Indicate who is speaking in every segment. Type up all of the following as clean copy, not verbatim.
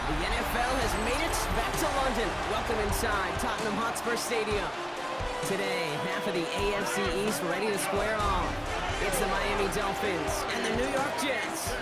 Speaker 1: The NFL has made it back to London. Welcome inside Tottenham Hotspur Stadium. Today, half of the AFC East ready to square off. It's the Miami Dolphins and the New York Jets.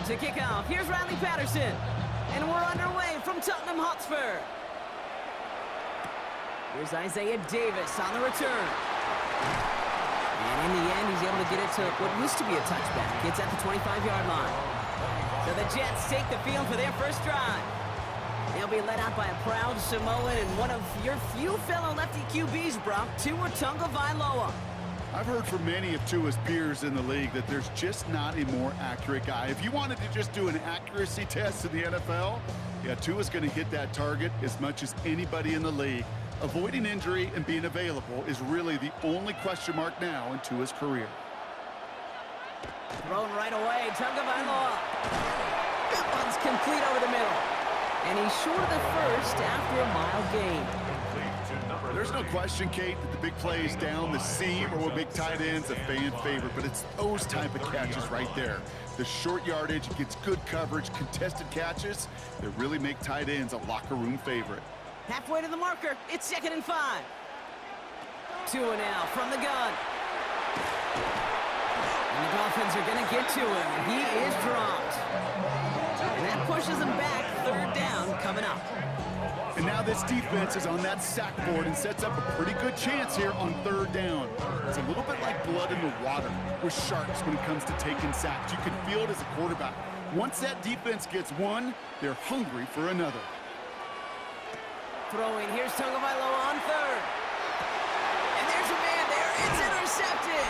Speaker 1: To kick off, here's Riley Patterson. And we're underway from Tottenham Hotspur. Here's Isaiah Davis on the return. And in the end, he's able to get it to what used to be a touchback. It's at the 25-yard line. So the Jets take the field for their first drive. They'll be led out by a proud Samoan and one of your few fellow lefty QBs, Brock, Tua Tagovailoa.
Speaker 2: I've heard from many of Tua's peers in the league that there's just not a more accurate guy. If you wanted to just do an accuracy test in the NFL, yeah, Tua's going to hit that target as much as anybody in the league. Avoiding injury and being available is really the only question mark now in Tua's career.
Speaker 1: Thrown right away, Tagovailoa. That one's complete over the middle. And he's short of the first after a mild gain.
Speaker 2: There's no question, Kate, that the big plays down the seam or with big tight ends a fan favorite, but it's those type of catches right there. The short yardage, gets good coverage, contested catches that really make tight ends a locker room favorite.
Speaker 1: Halfway to the marker, it's 2nd and 5. Tua now from the gun. And the Dolphins are going to get to him. He is dropped. And that pushes him back. 3rd down coming up.
Speaker 2: And now this defense is on that sack board and sets up a pretty good chance here on 3rd down. It's a little bit like blood in the water with sharks when it comes to taking sacks. You can feel it as a quarterback. Once that defense gets one, they're hungry for another.
Speaker 1: Throwing, here's Tagovailoa on 3rd. And there's a man there. It's intercepted.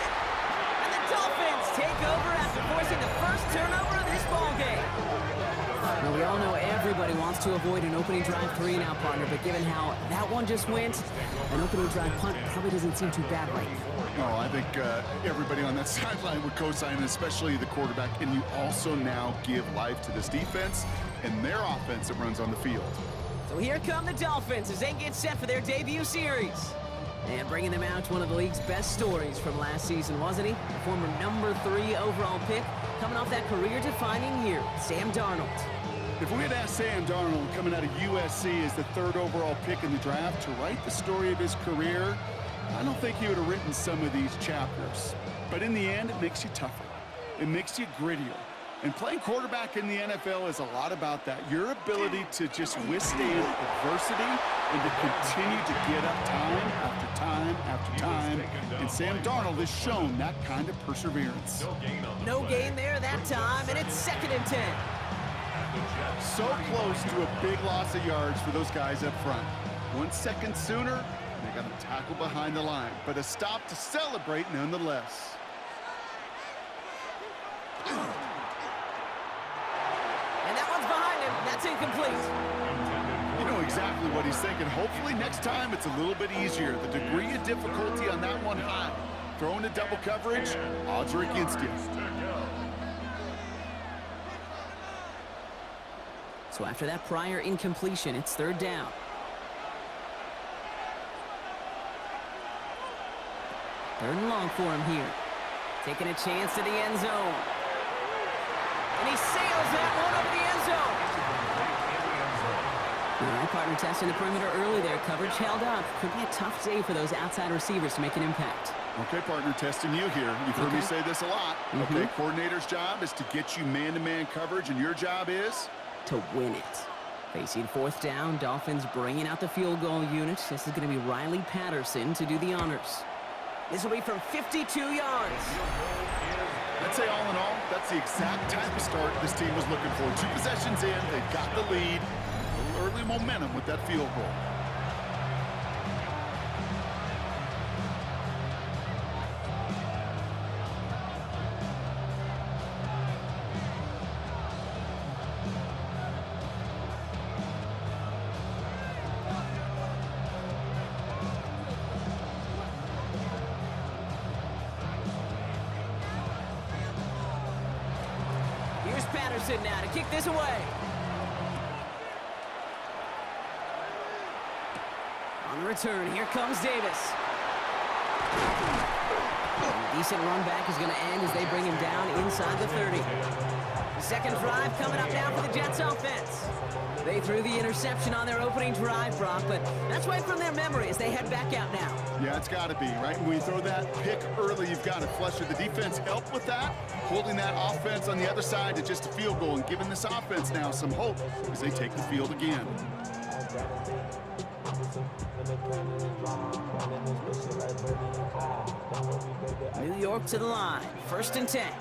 Speaker 1: And the Dolphins take over after forcing the first turnover of this ballgame. Now, we all know everybody wants to avoid an opening drive 3 now, partner, but given how that one just went, an opening drive punt probably doesn't seem too bad right now.
Speaker 2: Oh, I think everybody on that sideline would co-sign, especially the quarterback, and you also now give life to this defense and their offense that runs on the field.
Speaker 1: So here come the Dolphins as they get set for their debut series. And bringing them out, one of the league's best stories from last season, wasn't he? The former number 3 overall pick, coming off that career-defining year, Sam Darnold.
Speaker 2: If we had asked Sam Darnold, coming out of USC as the 3rd overall pick in the draft, to write the story of his career, I don't think he would have written some of these chapters. But in the end, it makes you tougher. It makes you grittier. And playing quarterback in the NFL is a lot about that. Your ability to just withstand adversity and to continue to get up time after time after time. And Sam Darnold has shown that kind of perseverance.
Speaker 1: No gain there that time, and it's 2nd and 10.
Speaker 2: So close to a big loss of yards for those guys up front. 1 second sooner, they got a tackle behind the line, but a stop to celebrate nonetheless.
Speaker 1: And that one's behind him. That's incomplete.
Speaker 2: You know exactly what he's thinking. Hopefully next time it's a little bit easier. The degree of difficulty on that one high. Throwing to double coverage, odds are against you.
Speaker 1: So after that prior incompletion, it's 3rd down. Third and long for him here. Taking a chance to the end zone. And he sails that one over the end zone. All right, partner testing the perimeter early there. Coverage held up. Could be a tough day for those outside receivers to make an impact.
Speaker 2: Okay, partner, testing you here. You've heard me say this a lot. Okay, coordinator's job is to get you man-to-man coverage, and your job is?
Speaker 1: To win it. Facing 4th down, Dolphins bringing out the field goal unit. This is going to be Riley Patterson to do the honors. This will be from 52 yards.
Speaker 2: I'd say all in all, that's the exact type of start this team was looking for. 2 possessions in, they've got the lead. A little early momentum with that field goal.
Speaker 1: Patterson now to kick this away. On the return, here comes Davis. A decent run back is going to end as they bring him down inside the 30. The second drive coming up now for the Jets offense. They threw the interception on their opening drive, Brock, but that's right from their memory as they head back out now.
Speaker 2: Yeah, it's got to be, right? When you throw that pick early, you've got to flush it. The defense helped with that, holding that offense on the other side to just a field goal and giving this offense now some hope as they take the field again.
Speaker 1: New York to the line, 1st and 10.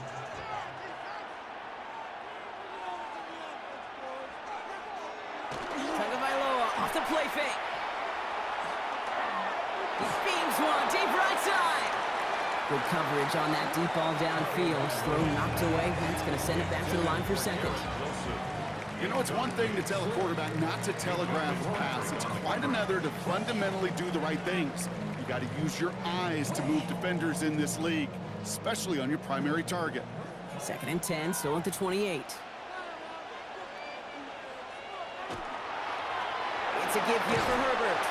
Speaker 1: Off the play fake. He beams one, deep right side. Good coverage on that deep ball downfield. Throw knocked away. That's going to send it back to the line for second.
Speaker 2: You know, it's one thing to tell a quarterback not to telegraph a pass. It's quite another to fundamentally do the right things. You got to use your eyes to move defenders in this league, especially on your primary target.
Speaker 1: 2nd and 10, still at the 28. It's a give here for Herbert.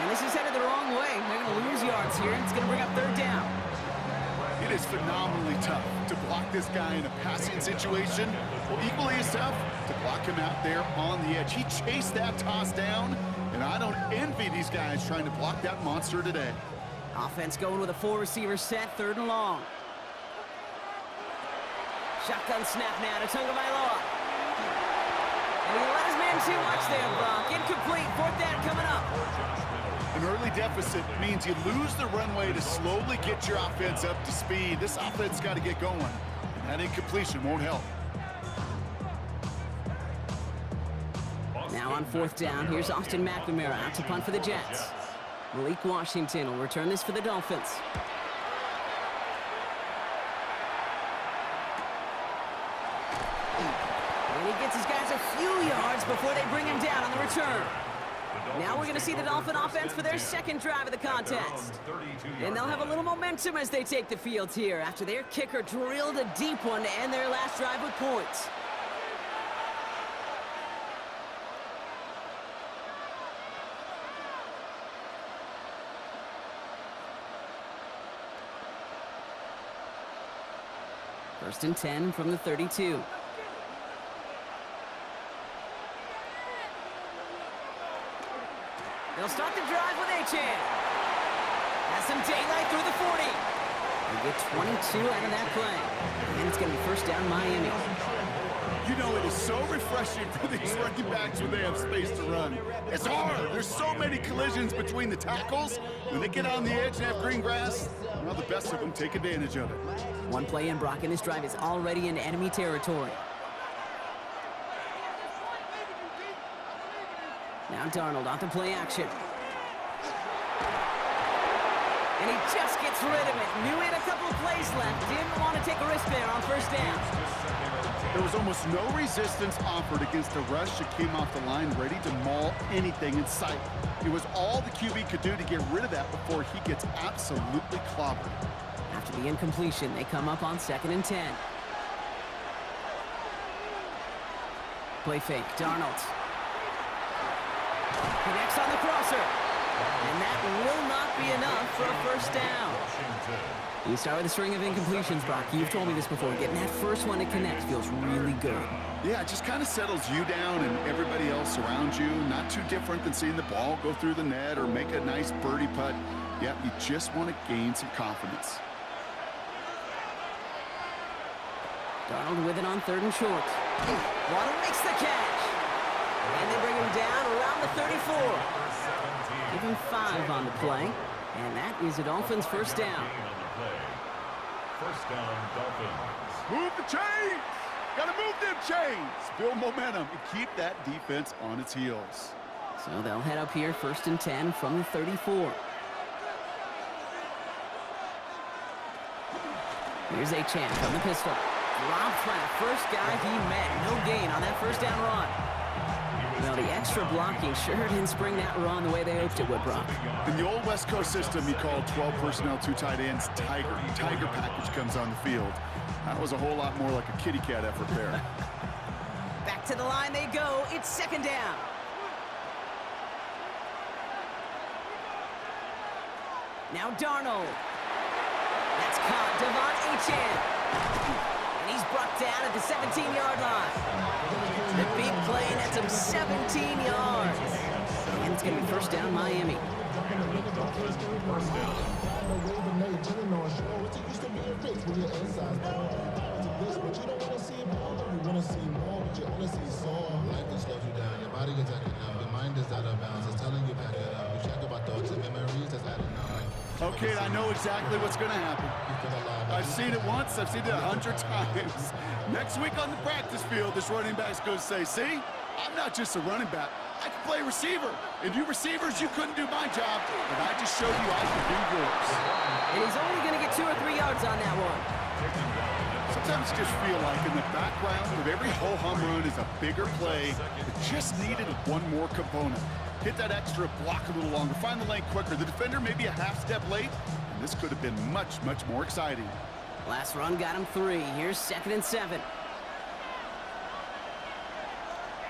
Speaker 1: And this is headed the wrong way. They're going to lose yards here. It's going to bring up 3rd down.
Speaker 2: It is phenomenally tough to block this guy in a passing situation. Well, equally as tough to block him out there on the edge. He chased that toss down, and I don't envy these guys trying to block that monster today.
Speaker 1: Offense going with a 4-receiver set, 3rd and long. Shotgun snap now to Tagovailoa. And he let his man too much there, Brock. Incomplete, 4th down coming up.
Speaker 2: An early deficit means you lose the runway to slowly get your offense up to speed. This offense got to get going, and that incompletion won't help.
Speaker 1: Now on 4th down, here's Austin McNamara out to punt for the Jets. Malik Washington will return this for the Dolphins. And he gets his guys a few yards before they bring him down on the return. Now we're going to see the Dolphin offense for their 2nd drive of the contest. And they'll have a little momentum as they take the field here after their kicker drilled a deep one to end their last drive with points. First and 10 from the 32. They'll start the drive with Achane. Has some daylight through the 40. They get 22 out of that play. And it's going to be 1st down Miami.
Speaker 2: You know, it is so refreshing for these running backs when they have space to run. It's hard. There's so many collisions between the tackles. When they get on the edge and have green grass, well, the best of them take advantage of it.
Speaker 1: One play in, Brock, and this drive is already in enemy territory. Now Darnold off the play action. And he just gets rid of it. Knew he had a couple of plays left. Didn't want to take a risk there on 1st down.
Speaker 2: There was almost no resistance offered against the rush that came off the line ready to maul anything in sight. It was all the QB could do to get rid of that before he gets absolutely clobbered.
Speaker 1: After the incompletion, they come up on 2nd and 10. Play fake, Darnold. Connects on the crosser. And that will not be enough for a 1st down. You start with a string of incompletions, Brock. You've told me this before. Getting that first one to connect feels really good.
Speaker 2: Yeah, it just kind of settles you down and everybody else around you. Not too different than seeing the ball go through the net or make a nice birdie putt. Yeah, you just want to gain some confidence.
Speaker 1: Darnold with it on 3rd and short. Waddle makes the catch. And they bring him down around the 34. Give him 5 on the play. And that is a Dolphins 1st down.
Speaker 3: 1st down, Dolphins.
Speaker 2: Move the chains! Gotta move them chains! Build momentum and keep that defense on its heels.
Speaker 1: So they'll head up here 1st and 10 from the 34. Here's Achane from the pistol. Dropped by the first guy he met. No gain on that 1st down run. Well, the extra blocking sure didn't spring that run the way they hoped it would, Brock.
Speaker 2: In the old West Coast system, you call 12 personnel, 2 tight ends, Tiger. Tiger package comes on the field. That was a whole lot more like a kitty cat effort there.
Speaker 1: Back to the line they go. It's second down. Now Darnold. That's caught. Devon Achane. And he's brought down at the 17-yard line. The big play nets him 17 yards. And it's going to be first down, Miami.
Speaker 2: Okay, I know exactly what's going to happen. I've seen it once, I've seen it 100 times. Next week on the practice field, this running back's going to say, see, I'm not just a running back, I can play receiver. And you receivers, you couldn't do my job, but I just showed you I can do yours.
Speaker 1: And he's only going to get 2 or 3 yards on that one.
Speaker 2: Sometimes you just feel like in the background of every ho-hum run is a bigger play that just needed one more component. Hit that extra block a little longer, find the lane quicker. The defender may be a half step late, and this could have been much, much more exciting.
Speaker 1: Last run got him 3. Here's 2nd and 7.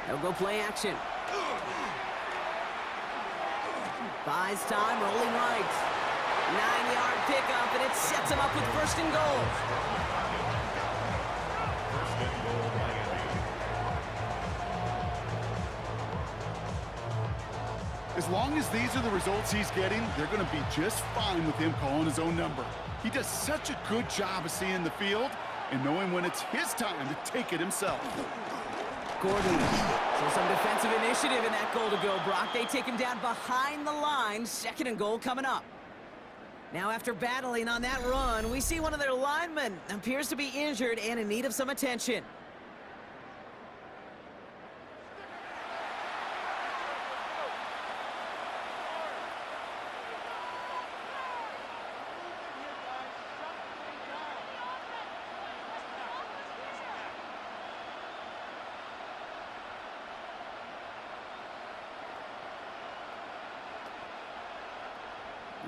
Speaker 1: They'll go play action. Buys time, rolling right. 9-yard pickup, and it sets him up with 1st and goal.
Speaker 2: As long as these are the results he's getting, they're going to be just fine with him calling his own number. He does such a good job of seeing the field and knowing when it's his time to take it himself.
Speaker 1: Gordon. So some defensive initiative in that goal to go, Brock. They take him down behind the line. 2nd and goal coming up. Now after battling on that run, we see one of their linemen appears to be injured and in need of some attention.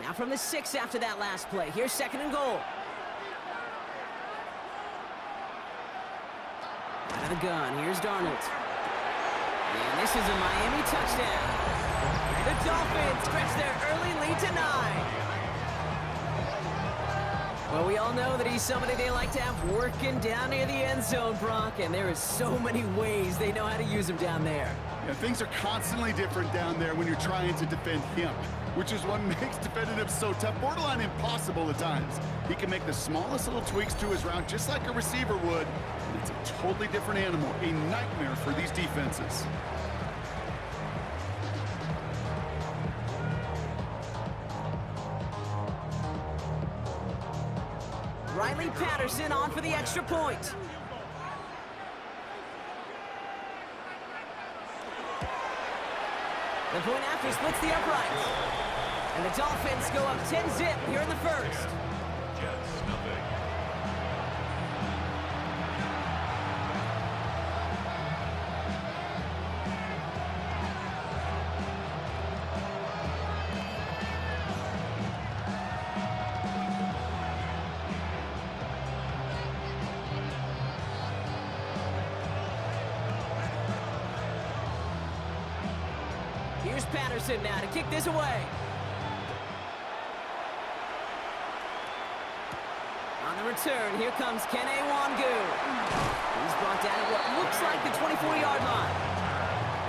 Speaker 1: Now from the 6 after that last play. Here's 2nd and goal. Out of the gun. Here's Darnold. And this is a Miami touchdown. The Dolphins stretch their early lead to 9. Well, we all know that he's somebody they like to have working down near the end zone, Brock, and there is so many ways they know how to use him down there.
Speaker 2: Yeah, things are constantly different down there when you're trying to defend him, which is what makes defending him so tough, borderline impossible at times. He can make the smallest little tweaks to his route just like a receiver would, and it's a totally different animal, a nightmare for these defenses.
Speaker 1: Riley Patterson on for the extra point. The point after splits the uprights. And the Dolphins go up 10-zip here in the first.
Speaker 3: Jets, nothing.
Speaker 1: Here's Patterson now to kick this away. On the return, here comes Kene Wangu. He's brought down at what looks like the 24-yard line.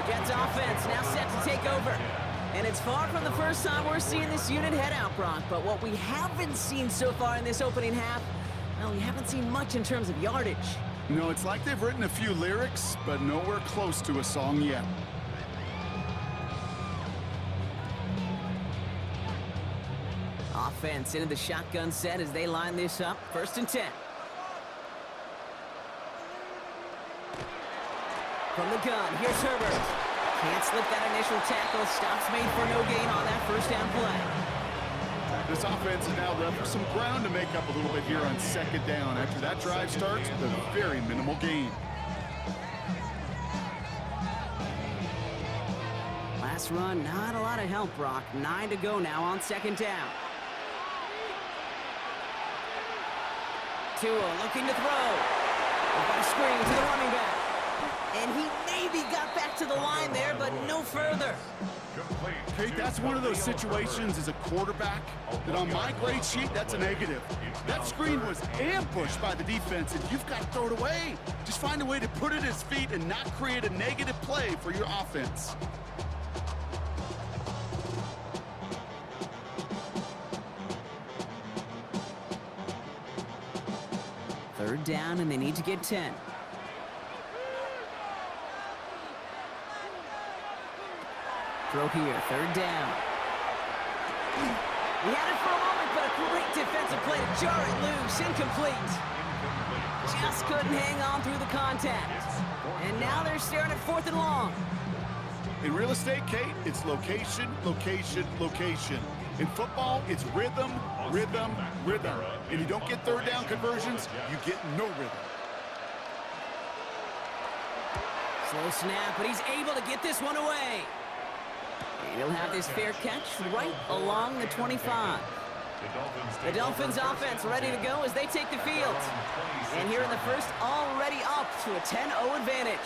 Speaker 1: The Jets offense now set to take over. And it's far from the first time we're seeing this unit head out, Brock. But what we haven't seen so far in this opening half, well, we haven't seen much in terms of yardage.
Speaker 2: No, it's like they've written a few lyrics, but nowhere close to a song yet.
Speaker 1: Offense into the shotgun set as they line this up. 1st and 10. From the gun, here's Herbert. Can't slip that initial tackle. Stops made for no gain on that 1st down play.
Speaker 2: This offense is now left with some ground to make up a little bit here on 2nd down. After that drive starts with a very minimal gain.
Speaker 1: Last run, not a lot of help, Brock. 9 to go now on second down. Tua looking to throw. We've got a screen to the running back. And he maybe got back to the line there, but no further.
Speaker 2: Kate, that's one of those situations as a quarterback that on my grade sheet, that's a negative. That screen was ambushed by the defense, and you've got to throw it away. Just find a way to put it at his feet and not create a negative play for your offense.
Speaker 1: Third down, and they need to get 10. Throw here, third down. He had it for a moment, but a great defensive play to jar it loose. Incomplete. Just couldn't hang on through the contact. And now they're staring at 4th and long.
Speaker 2: In real estate, Kate, it's location, location, location. In football, it's rhythm, rhythm, rhythm. And you don't get third down conversions, you get no rhythm.
Speaker 1: Slow snap, but he's able to get this one away. And he'll have this fair catch right along the 25. The Dolphins offense ready to go as they take the field. And here in the first, already up to a 10-0 advantage.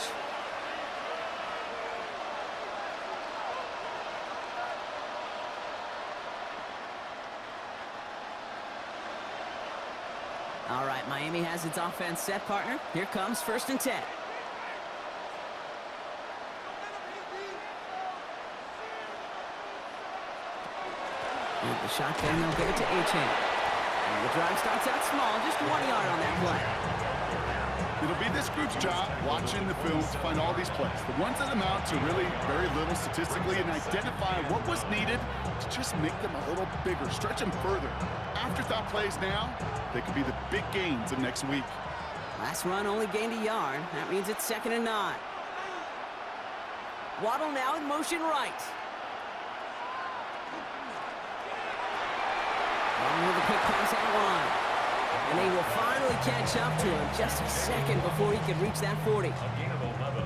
Speaker 1: All right, Miami has its offense set, partner. Here comes 1st and 10. And the shotgun, they'll give it to Achane. And the drive starts out small, just 1 yard on that play.
Speaker 2: It'll be this group's job watching the film to find all these plays. The ones that amount to really very little statistically and identify what was needed to just make them a little bigger, stretch them further. Afterthought plays now, they could be the big gains of next week.
Speaker 1: Last run only gained a yard. That means it's 2nd and 9. Waddle now in motion right. And with a quick pass out line. And they will finally catch up to him just a second before he could reach that 40.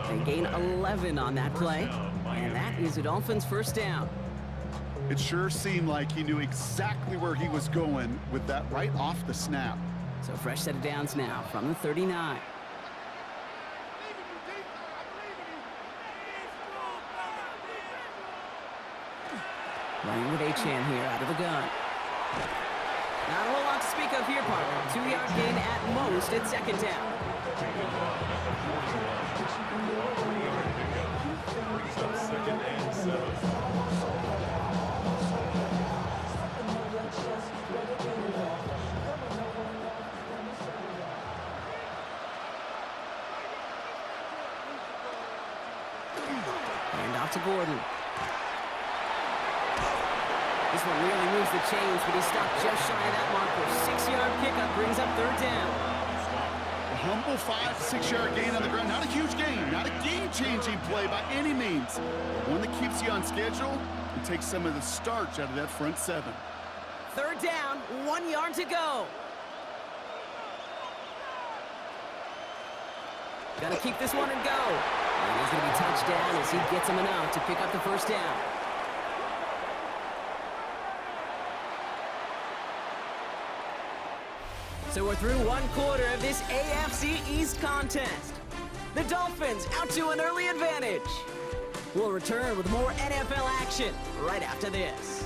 Speaker 1: They gain 11 on that play. And that is the Dolphins' first down.
Speaker 2: It sure seemed like he knew exactly where he was going with that right off the snap.
Speaker 1: So fresh set of downs now from the 39. Running with Achane here out of the gun. Not a whole lot to speak of here, partner. 2-yard gain at most at 2nd down. And off to Gordon. This one really moves the chains, but he stopped just shy of that marker. 6-yard pickup brings up 3rd down.
Speaker 2: A humble 5-6-yard gain on the ground. Not a huge gain, not a game-changing play by any means. One that keeps you on schedule and takes some of the starch out of that front 7.
Speaker 1: 3rd down, 1 yard to go. Got to keep this one and go. And he's going to be touchdown as he gets him enough to pick up the 1st down. So we're through 1 quarter of this AFC East contest. The Dolphins out to an early advantage. We'll return with more NFL action right after this.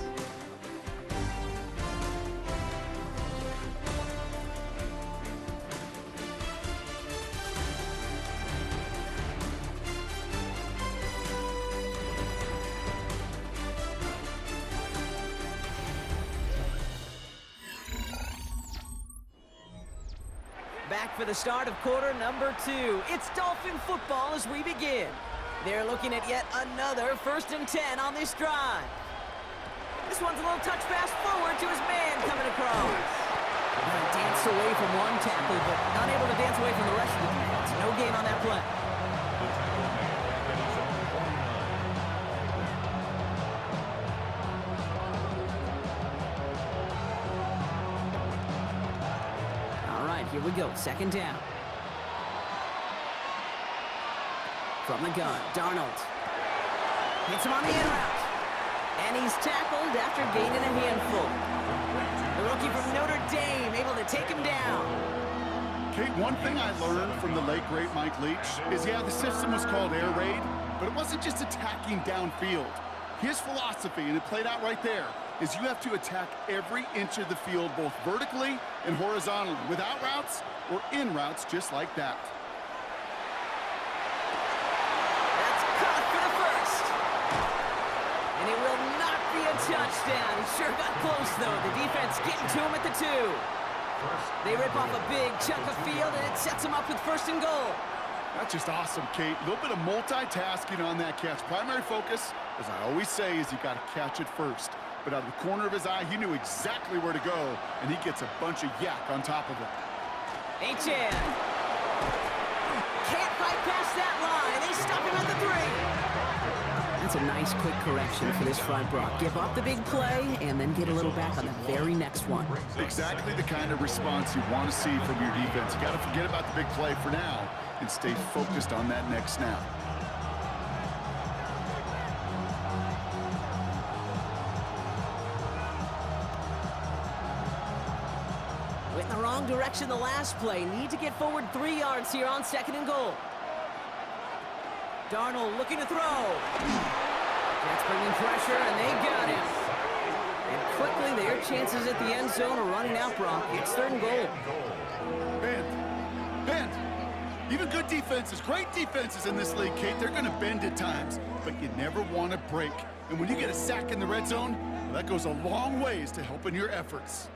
Speaker 1: Back for the start of quarter number 2. It's Dolphin football as we begin. They're looking at yet another 1st and 10 on this drive. This one's a little touch pass forward to his man coming across. Danced away from one tackle, but unable to dance away from the rest of the defense. No gain on that play. Here we go, 2nd down. From the gun, Darnold. Hits him on the in route. And he's tackled after gaining a handful. The rookie from Notre Dame able to take him down.
Speaker 2: Kate, one thing I learned from the late, great Mike Leach is, yeah, the system was called air raid, but it wasn't just attacking downfield. His philosophy, and it played out right there, is you have to attack every inch of the field, both vertically and horizontally, without routes or in routes just like that.
Speaker 1: That's caught for the first. And it will not be a touchdown. He sure got close, though. The defense getting to him at the 2. They rip off a big chunk of field, and it sets them up with 1st and goal.
Speaker 2: That's just awesome, Kate. A little bit of multitasking on that catch. Primary focus, as I always say, is you got to catch it first. But out of the corner of his eye, he knew exactly where to go, and he gets a bunch of yak on top of it.
Speaker 1: H.N. Can't fight past that line. They stop him at the 3. That's a nice quick correction for this front block. Give up the big play and then get a little back on the very next one.
Speaker 2: Exactly the kind of response you want to see from your defense. You got to forget about the big play for now and stay focused on that next snap.
Speaker 1: Went in the wrong direction the last play. Need to get forward 3 yards here on 2nd and goal. Darnold looking to throw. Jets bringing pressure, and they got him. And quickly, their chances at the end zone are running out, Brock. It's 3rd and goal.
Speaker 2: Bend. Even good defenses, great defenses in this league, Kate, they're going to bend at times, but you never want to break. And when you get a sack in the red zone, well, that goes a long ways to helping your efforts.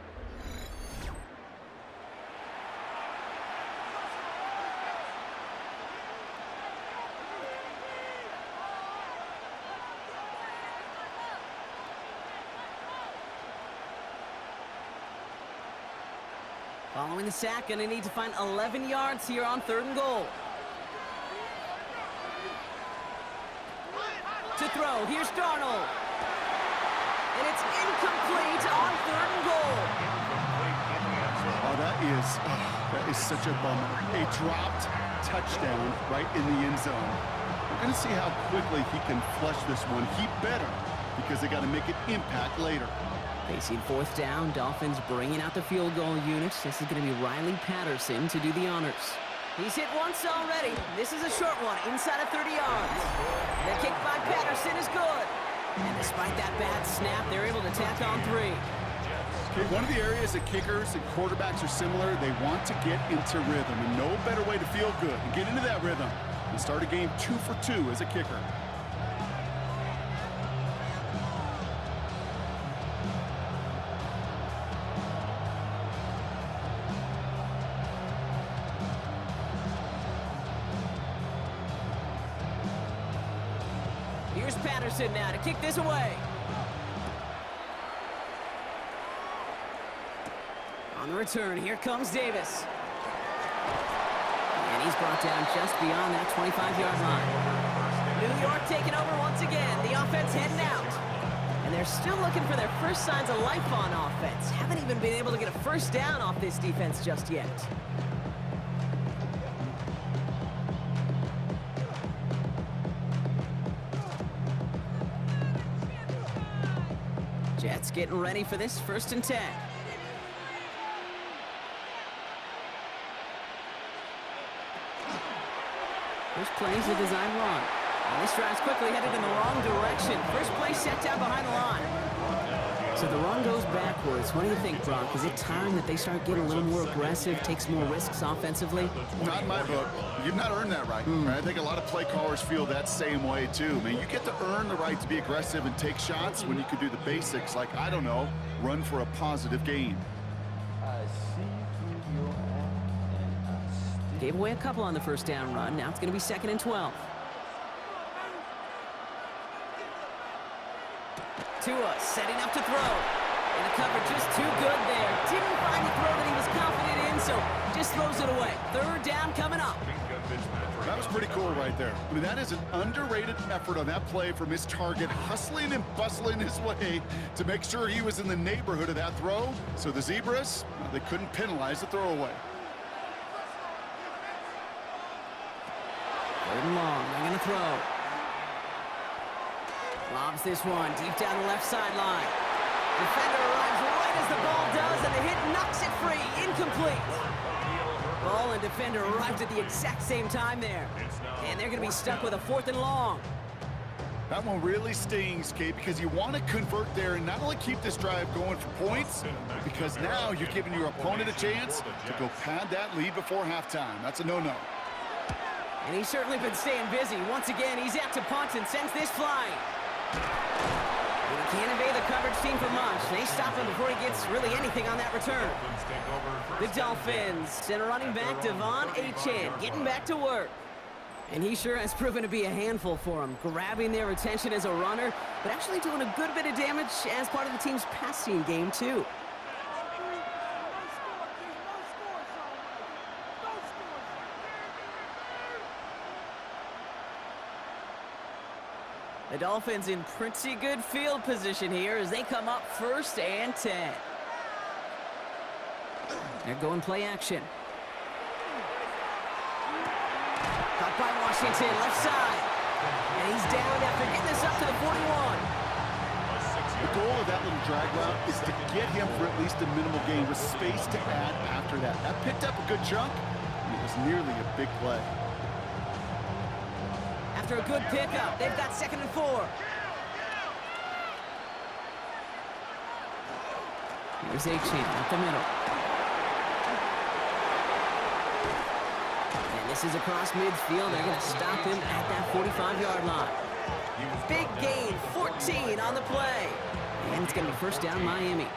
Speaker 1: Following the sack, going to need to find 11 yards here on 3rd and goal. To throw, here's Darnold. And it's incomplete on 3rd and goal.
Speaker 2: Oh, that is such a bummer. A dropped touchdown right in the end zone. We're going to see how quickly he can flush this one. He better, because they got to make it impact later.
Speaker 1: Facing 4th down, Dolphins bringing out the field goal units. This is going to be Riley Patterson to do the honors. He's hit once already. This is a short one, inside of 30 yards. The kick by Patterson is good. And despite that bad snap, they're able to tack on 3.
Speaker 2: Okay, one of the areas that kickers and quarterbacks are similar, they want to get into rhythm. And no better way to feel good and get into that rhythm than start a game 2 for 2 as a kicker.
Speaker 1: Here's Patterson now to kick this away. On the return, here comes Davis. And he's brought down just beyond that 25-yard line. New York taking over once again. The offense heading out. And they're still looking for their first signs of life on offense. Haven't even been able to get a first down off this defense just yet. Jets getting ready for this 1st and 10. First play is a design run. And this drive's quickly headed in the wrong direction. First play set down behind the line. So the run goes backwards. What do you think, Brock? Is it time that they start getting a little more aggressive, take some more risks offensively?
Speaker 2: Not in my book. You've not earned that right. Right? I think a lot of play callers feel that same way, too. Man, you get to earn the right to be aggressive and take shots when you could do the basics, like, I don't know, run for a positive gain.
Speaker 1: Gave away a couple on the first down run. Now it's going to be 2nd and 12. Tua setting up to throw. And the cover just too good there. Didn't find the throw that he was confident in, so just throws it away. 3rd down coming up.
Speaker 2: That was pretty cool right there. I mean, that is an underrated effort on that play from his target, hustling and bustling his way to make sure he was in the neighborhood of that throw. So the Zebras, well, they couldn't penalize the throwaway.
Speaker 1: 3rd and long. They're going to throw. Lobs this one deep down the left sideline. Defender arrives right as the ball does, and the hit knocks it free. Incomplete. Ball and defender arrived at the exact same time there. And they're going to be stuck with a 4th and long.
Speaker 2: That one really stings, Kate, because you want to convert there and not only keep this drive going for points, because now you're giving your opponent a chance to go pad that lead before halftime. That's a no-no.
Speaker 1: And he's certainly been staying busy. Once again, he's out to punt and sends this flying. And he can't evade the coverage team for much. They stop him before he gets really anything on that return. The Dolphins send a running back, Devon Achane, getting back to work. And he sure has proven to be a handful for him, grabbing their attention as a runner, but actually doing a good bit of damage as part of the team's passing game, too. The Dolphins in pretty good field position here as they come up 1st and 10. They're going play action. Caught by Washington, left side. And he's down after getting this up to the 41.
Speaker 2: The goal of that little drag route is to get him for at least a minimal gain with space to add after that. That picked up a good chunk, and it was nearly a big play.
Speaker 1: After a good pickup, they've got 2nd and 4. Here's Achane up the middle. And this is across midfield. They're going to stop him at that 45-yard line. Big gain, 14 on the play. And it's going to be 1st down, Miami.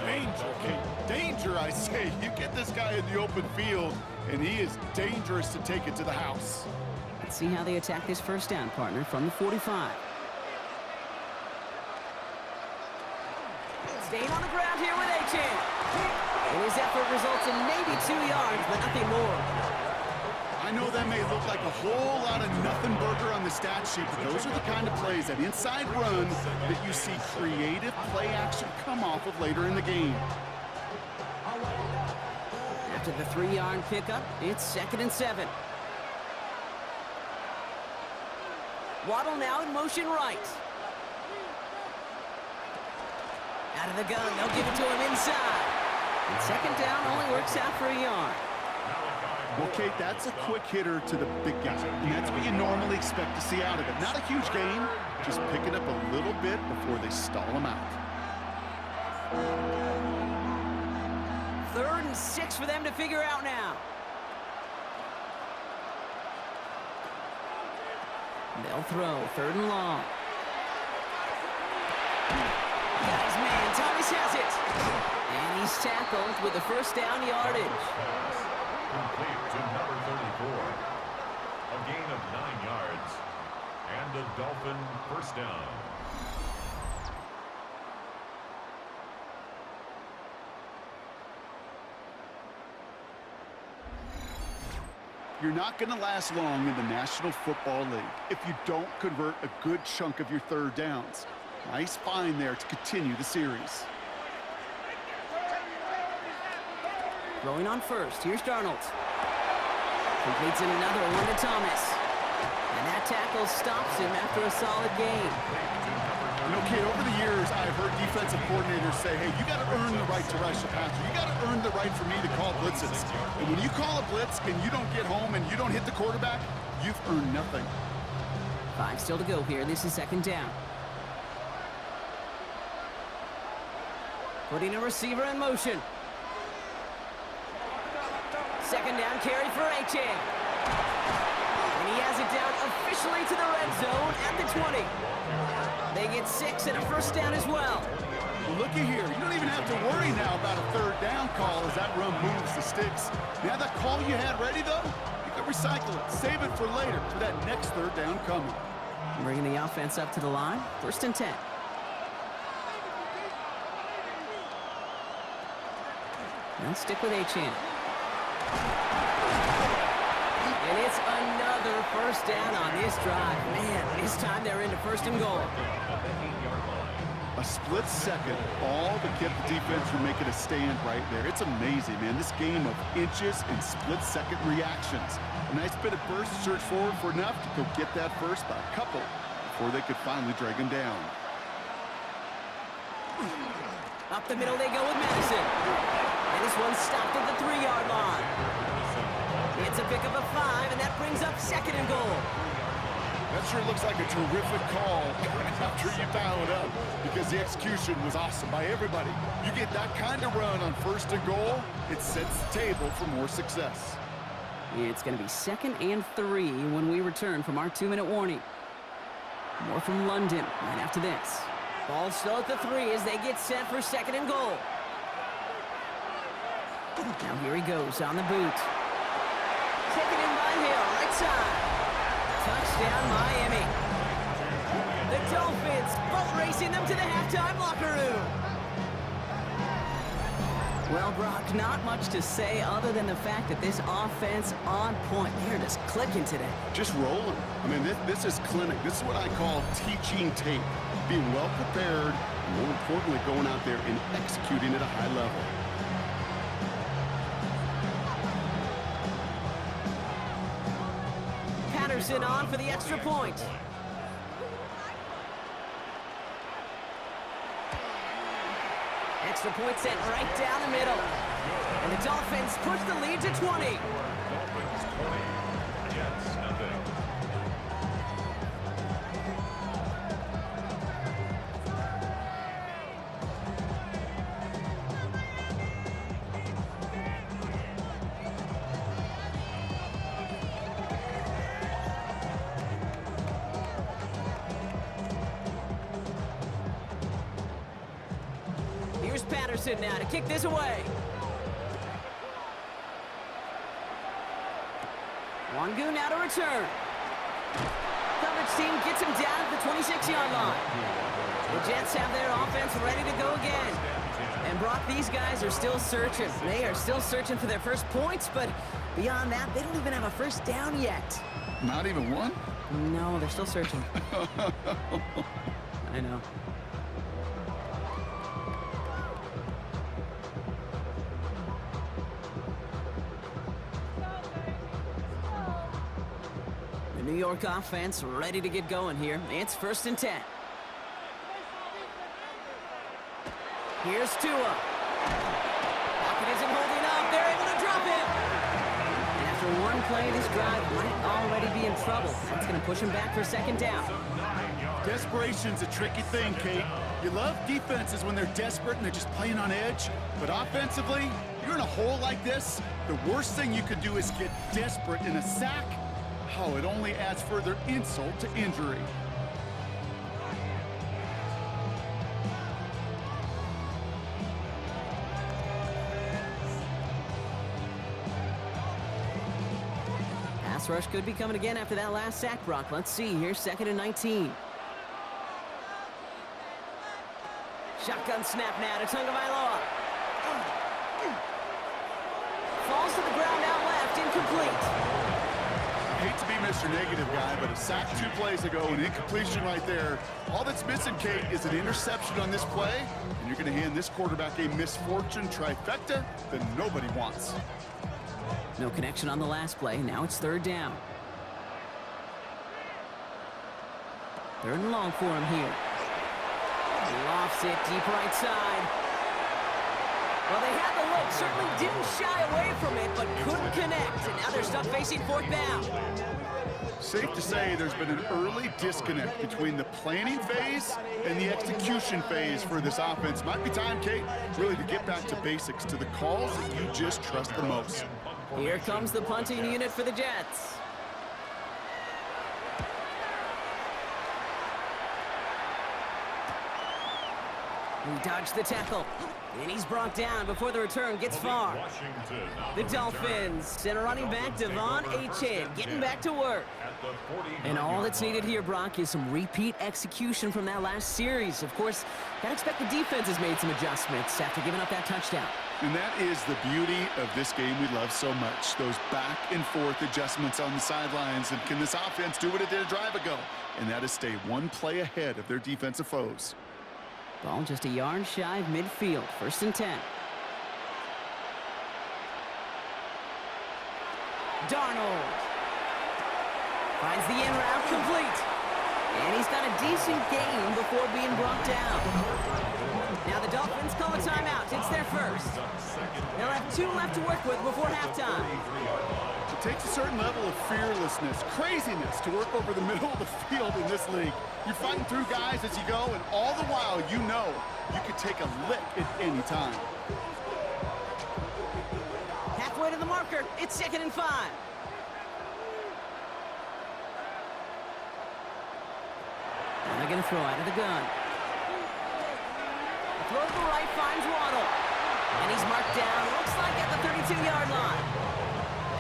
Speaker 2: Danger, Kate. Danger, I say. You get this guy in the open field, and he is dangerous to take it to the house.
Speaker 1: Let's see how they attack this 1st down, partner, from the 45. Staying on the ground here with Achane. And his effort results in maybe 2 yards, but nothing more.
Speaker 2: I know that may look like a whole lot of nothing burger on the stat sheet, but those are the kind of plays, that inside run, that you see creative play action come off of later in the game.
Speaker 1: After the 3-yard pickup, it's 2nd and 7. Waddle now in motion right. Out of the gun, they'll give it to him inside. And 2nd down only works out for a yard.
Speaker 2: Well, Kate, that's a quick hitter to the big guy, and that's what you normally expect to see out of it. Not a huge gain, just picking up a little bit before they stall him out.
Speaker 1: 3rd and 6 for them to figure out now. They'll throw 3rd and long. Got his man, Thomas has it. And he's tackled with the 1st down yardage.
Speaker 3: Complete to number 34. A gain of 9 yards. And a Dolphin 1st down.
Speaker 2: You're not going to last long in the National Football League if you don't convert a good chunk of your 3rd downs. Nice find there to continue the series.
Speaker 1: Throwing on 1st, here's Darnold. Completes another one to Thomas. And that tackle stops him after a solid gain.
Speaker 2: You know, Kate, over the years, I've heard defensive coordinators say, hey, you got to earn the right to rush the passer. You got to earn the right for me to call blitzes. And when you call a blitz and you don't get home and you don't hit the quarterback, you've earned nothing.
Speaker 1: 5 still to go here. This is 2nd down. Putting a receiver in motion. 2nd down carry for Achane. And he has it down officially to the red zone at the 20. They get 6 and a 1st down as well.
Speaker 2: Well, looky here. You don't even have to worry now about a 3rd down call as that run moves the sticks. Now that call you had ready, though, you can recycle it. Save it for later, for that next 3rd down coming.
Speaker 1: Bringing the offense up to the line. 1st and 10. And stick with Achane. And it's another 1st down on this drive. Man, this time they're into 1st and goal.
Speaker 2: A split second, all but kept the defense from making a stand right there. It's amazing, man. This game of inches and split-second reactions. A nice bit of burst, search forward for enough to go get that first by a couple, before they could finally drag him down.
Speaker 1: Up the middle they go with Madison. And this one's stopped at the 3-yard line. It's a pick of a 5, and that brings up 2nd and goal.
Speaker 2: That sure looks like a terrific call after you dial it up, because the execution was awesome by everybody. You get that kind of run on 1st and goal, it sets the table for more success.
Speaker 1: It's going to be 2nd and 3 when we return from our 2-minute warning. More from London right after this. Ball still at the 3 as they get set for 2nd and goal. Now here he goes on the boot. Taken in by Hill, right side. Touchdown, Miami. The Dolphins boat racing them to the halftime locker room. Well, Brock, not much to say other than the fact that this offense on point. They're just clicking today.
Speaker 2: Just rolling. I mean, this is clinic. This is what I call teaching tape. Being well prepared, and more importantly, going out there and executing at a high level.
Speaker 1: Patterson on for the extra point. Extra point sent right down the middle. And the Dolphins push the lead to 20.
Speaker 3: Dolphins 20, Jets nothing.
Speaker 1: Here's Patterson now to kick this away. Wangu now to return. Coverage team gets him down at the 26-yard line. The Jets have their offense ready to go again. And Brock, these guys are still searching. They are still searching for their first points, but beyond that, they don't even have a first down yet.
Speaker 2: Not even one?
Speaker 1: No, they're still searching. I know. The New York offense ready to get going here. It's 1st and 10. Here's Tua. Pocket isn't holding up. They're able to drop it. And after one play, this drive might already be in trouble. That's going to push him back for 2nd down.
Speaker 2: Desperation's a tricky thing, Kate. You love defenses when they're desperate and they're just playing on edge. But offensively, you're in a hole like this, the worst thing you could do is get desperate in a sack. Oh, it only adds further insult to injury.
Speaker 1: Pass rush could be coming again after that last sack, Brock. Let's see. Here's 2nd and 19. Shotgun snap now to Tagovailoa. Falls to the ground out left, incomplete.
Speaker 2: Hate to be Mr. Negative guy, but a sack 2 plays ago, an incompletion right there. All that's missing, Kate, is an interception on this play, and you're going to hand this quarterback a misfortune trifecta that nobody wants.
Speaker 1: No connection on the last play. Now it's 3rd down. 3rd and long for him here. Lofts it deep right side. Well, they had the look, certainly didn't shy away from it, but couldn't connect. And now they're stuck facing 4th down.
Speaker 2: Safe to say there's been an early disconnect between the planning phase and the execution phase for this offense. Might be time, Kate, really to get back to basics, to the calls that you just trust the most.
Speaker 1: Here comes the punting unit for the Jets. He dodged the tackle, and he's brought down before the return gets far. The Dolphins and a running back, Devon Achane, getting back to work. And all that's needed here, Brock, is some repeat execution from that last series. Of course, gotta expect the defense has made some adjustments after giving up that touchdown.
Speaker 2: And that is the beauty of this game we love so much, those back and forth adjustments on the sidelines. And can this offense do what it did a drive ago? And that is stay one play ahead of their defensive foes.
Speaker 1: Ball just a yard shy of midfield. 1st and 10. Darnold finds the in route complete. And he's got a decent gain before being brought down. Now the Dolphins call a timeout. It's their first. They'll have 2 left to work with before halftime.
Speaker 2: It takes a certain level of fearlessness, craziness to work over the middle of the field in this league. You're fighting through guys as you go, and all the while you know you could take a lick at any time.
Speaker 1: Halfway to the marker. It's 2nd and 5. And they're going to throw out of the gun. The throw to the right finds Waddle. And he's marked down, looks like at the 32-yard line.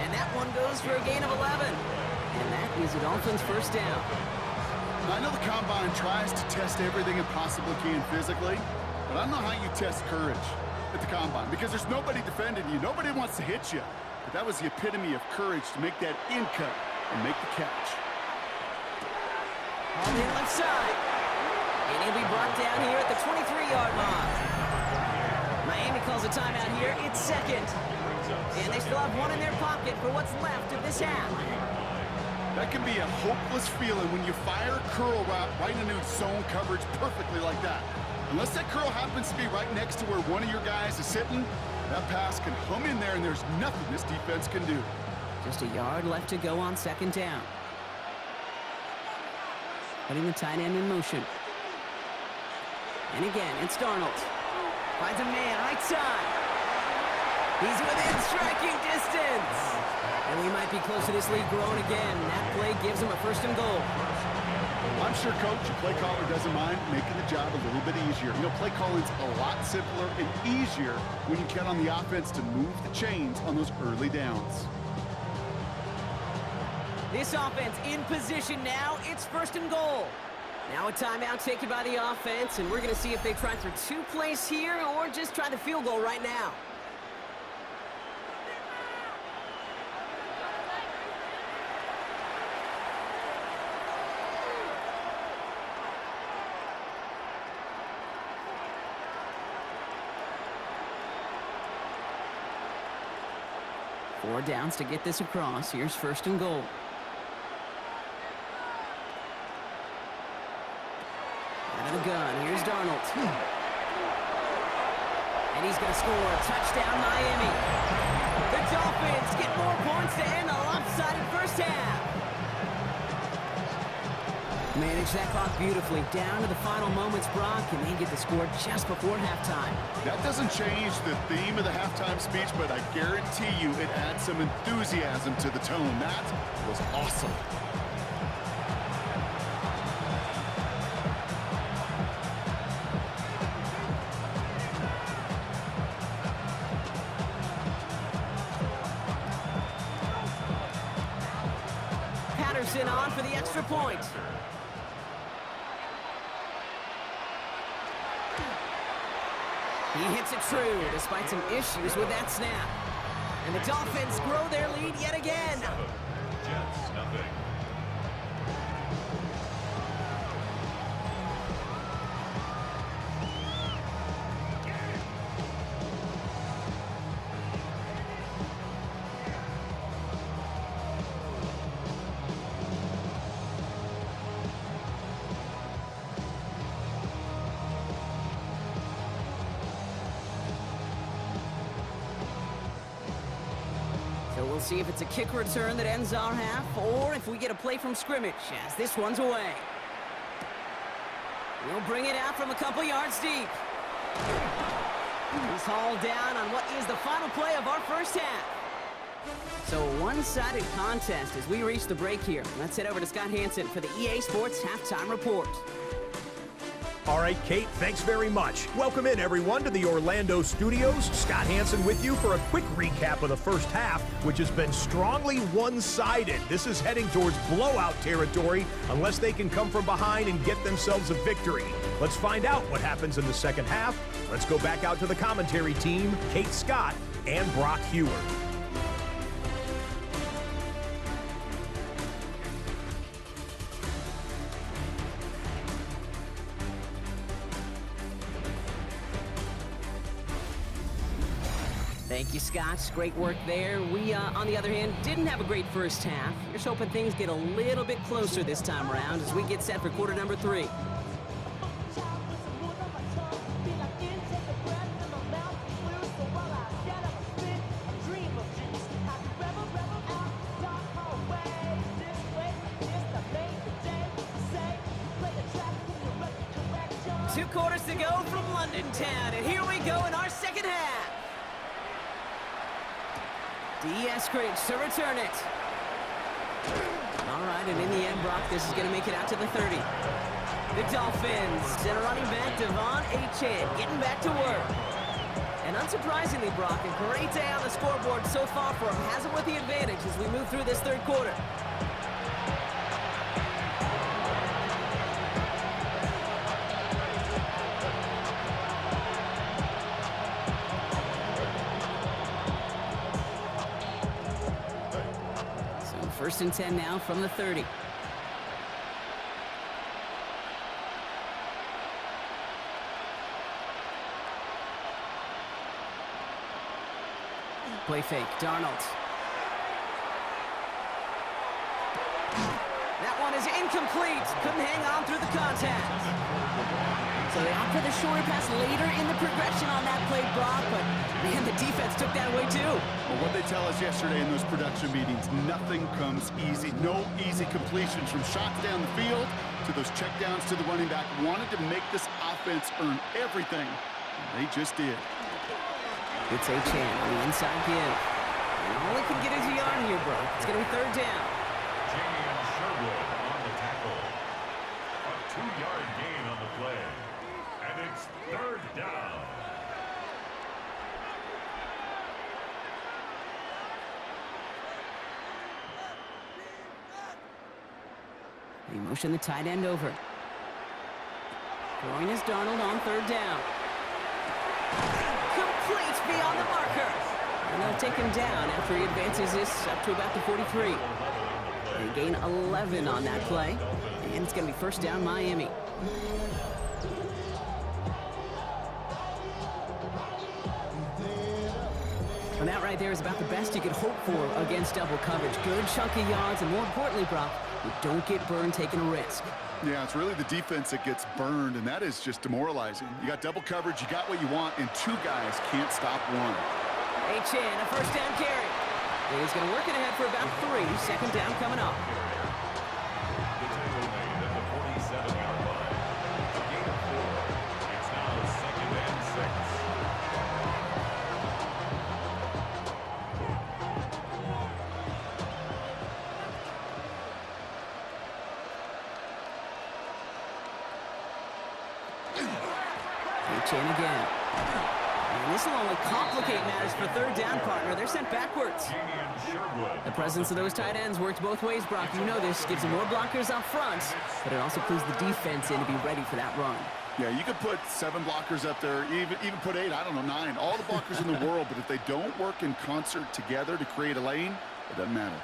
Speaker 1: And that one goes for a gain of 11. And that is the Dolphins' first down.
Speaker 2: I know the Combine tries to test everything it possibly can physically, but I don't know how you test courage at the Combine, because there's nobody defending you. Nobody wants to hit you. But that was the epitome of courage to make that in cut and make the catch.
Speaker 1: On the left side. And he'll be brought down here at the 23-yard line. Miami calls a timeout here. It's 2nd. And they still have 1 in their pocket for what's left of this half.
Speaker 2: That can be a hopeless feeling when you fire a curl route right into zone coverage perfectly like that. Unless that curl happens to be right next to where one of your guys is sitting, that pass can hum in there and there's nothing this defense can do.
Speaker 1: Just a yard left to go on 2nd down. Putting the tight end in motion. And again, it's Darnold. Finds a man right side. He's within striking distance. And we might be close to this lead growing again. That play gives him a 1st and goal.
Speaker 2: I'm sure, Coach, your play caller doesn't mind making the job a little bit easier. You know, play calling's a lot simpler and easier when you count on the offense to move the chains on those early downs.
Speaker 1: This offense in position now. It's 1st and goal. Now a timeout taken by the offense, and we're going to see if they try for 2 plays here or just try the field goal right now. Four downs to get this across. Here's 1st and goal. Out of the gun. Here's Darnold. And he's going to score. Touchdown, Miami. The Dolphins get more points to end a lopsided first half. Manage that clock beautifully. Down to the final moments, Brock, and they get the score just before halftime.
Speaker 2: That doesn't change the theme of the halftime speech, but I guarantee you it adds some enthusiasm to the tone. That was awesome.
Speaker 1: Patterson on for the extra point. He hits it true, despite some issues with that snap. And the Dolphins grow their lead yet again.
Speaker 3: Jets, nothing.
Speaker 1: So we'll see if it's a kick return that ends our half, or if we get a play from scrimmage, as this one's away. We'll bring it out from a couple yards deep. He's hauled down on what is the final play of our first half. So a one-sided contest as we reach the break here. Let's head over to Scott Hansen for the EA Sports Halftime Report.
Speaker 4: All right, Kate, thanks very much. Welcome in, everyone, to the Orlando studios. Scott Hansen with you for a quick recap of the first half, which has been strongly one-sided. This is heading towards blowout territory unless they can come from behind and get themselves a victory. Let's find out what happens in the second half. Let's go back out to the commentary team, Kate Scott and Brock Hewer.
Speaker 1: Thank you, Scott. Great work there. We, on the other hand, didn't have a great first half. Just hoping things get a little bit closer this time around as we get set for quarter number 3. Two quarters to go from London Town, and here we go in our second half. Eskridge to return it. All right, and in the end, Brock, this is going to make it out to the 30. The Dolphins and a running back, Devon Achane, getting back to work. And unsurprisingly, Brock, a great day on the scoreboard so far for him. Has it with the advantage as we move through this third quarter. First and 10 now from the 30. Play fake, Darnold. That one is incomplete. Couldn't hang on through the contact. So they opt for the shorter pass later in the progression on that play, Brock, but man, the defense took that away too.
Speaker 2: Well, what they tell us yesterday in those production meetings, nothing comes easy. No easy completions from shots down the field to those checkdowns to the running back. Wanted to make this offense earn everything, and they just did.
Speaker 1: It's Achane on the inside give. And all he can get is a yard here, bro. It's going to be third down.
Speaker 3: Jamie Sherwood on the tackle. A 2-yard gain on the play. And it's third down.
Speaker 1: They motion the tight end over. Throwing is Darnold on third down. Complete beyond the marker. And they'll take him down after he advances this up to about the 43. They gain 11 on that play. And it's going to be first down Miami. And that right there is about the best you could hope for against double coverage. Good chunky yards, and more importantly, Brock, you don't get burned taking a risk.
Speaker 2: Yeah, it's really the defense that gets burned, and that is just demoralizing. You got double coverage, you got what you want, and two guys can't stop one.
Speaker 1: Achane, a first down carry. He's going to work it ahead for about 3. Second down coming up.
Speaker 3: The tackle made at the 47-yard line. A gain of 4. It's now second and 6.
Speaker 1: Achane again. And this will only complicate matters for third down, partner. They're sent backwards. The presence of those tight ends works both ways, Brock. You know this. Gives them more blockers up front, but it also clues the defense in to be ready for that run.
Speaker 2: Yeah, you could put 7 blockers up there, even put 8, I don't know, 9. All the blockers in the world, but if they don't work in concert together to create a lane, it doesn't matter.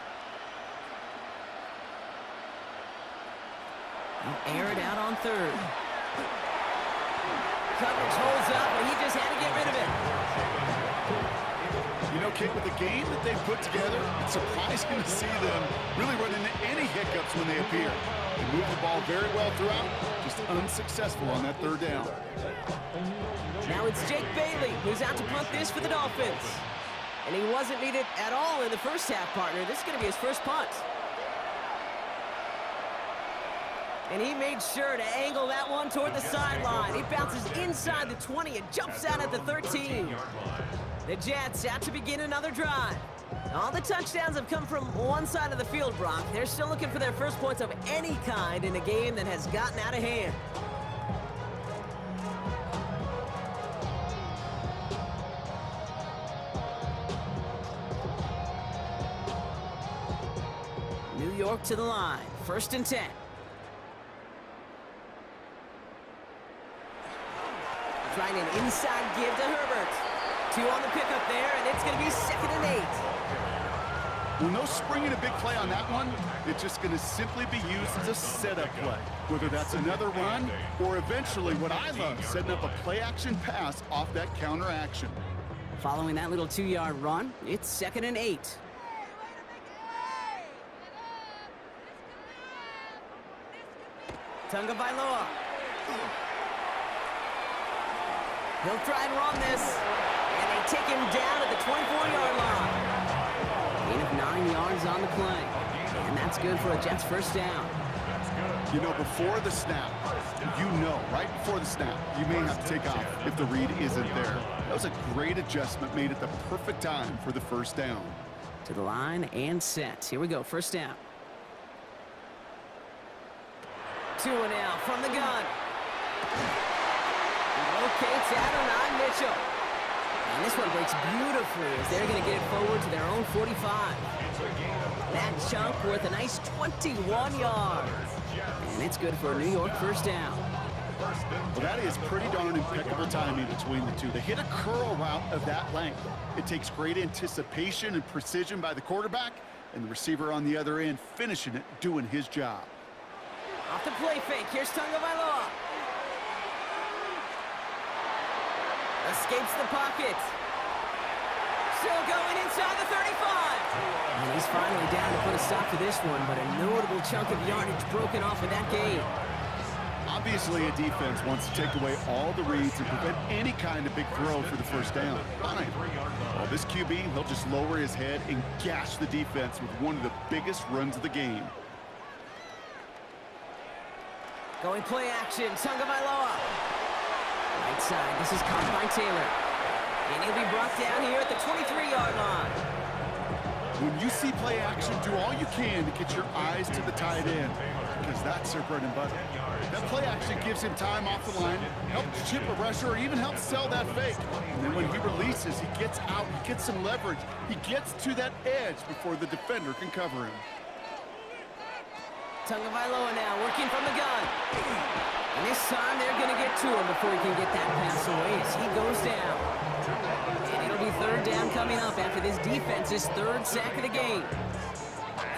Speaker 1: They'll air it out on third. Coverage holds up, but he just had to get rid of it.
Speaker 2: You know, Kate, with the game that they've put together, it's surprising to see them really run into any hiccups when they appear. They move the ball very well throughout, just unsuccessful on that third down.
Speaker 1: Now it's Jake Bailey, who's out to punt this for the Dolphins. And he wasn't needed at all in the first half, partner. This is going to be his first punt. And he made sure to angle that one toward the sideline. It bounces inside the 20 and jumps out at the 13. The Jets out to begin another drive. All the touchdowns have come from one side of the field, Brock. They're still looking for their first points of any kind in a game that has gotten out of hand. New York to the line. First and 10. Trying an inside give to Herbert. 2 on the pickup there, and it's going to be second and 8.
Speaker 2: Well, no springing a big play on that one. It's just going to simply be used as a setup play. Whether that's another run or eventually what I love, setting up a play-action pass off that counter action.
Speaker 1: Following that little 2-yard run, it's 2nd and 8. Tagovailoa. He'll try and run this. And they take him down at the 24-yard line. Gain of 9 yards on the play. And that's good for a Jets first down.
Speaker 2: You know, before the snap, right before the snap, you may have to take off if the read isn't there. That was a great adjustment made at the perfect time for the first down.
Speaker 1: To the line and set. Here we go, first down. 2 now from the gun. Locates Adonai Mitchell. And this one breaks beautifully as they're going to get it forward to their own 45. That chunk worth a nice 21 yards. And it's good for a New York first down.
Speaker 2: Well, that is pretty darn impeccable timing between the two. They hit a curl route of that length. It takes great anticipation and precision by the quarterback, and the receiver on the other end finishing it, doing his job.
Speaker 1: Off the play fake, here's Tagovailoa. Escapes the pocket. Still going inside the 35. And he's finally down to put a stop to this one, but a notable chunk of yardage broken off in that game.
Speaker 2: Obviously, a defense wants to take away all the reads and prevent any kind of big throw for the first down. Fine. Well, this QB, he'll just lower his head and gash the defense with one of the biggest runs of the game.
Speaker 1: Going play action, Tagovailoa. Right side, this is caught by Taylor. And he'll be brought down here at the 23-yard line.
Speaker 2: When you see play action, do all you can to get your eyes to the tight end, because that's their bread and butter. That play action gives him time off the line, helps chip a rusher, or even helps sell that fake. And then when he releases, he gets out, he gets some leverage. He gets to that edge before the defender can cover him.
Speaker 1: Tagovailoa now working from the gun. And this time they're going to get to him before he can get that pass away as he goes down. And it'll be third down coming up after this defense's third sack of the game.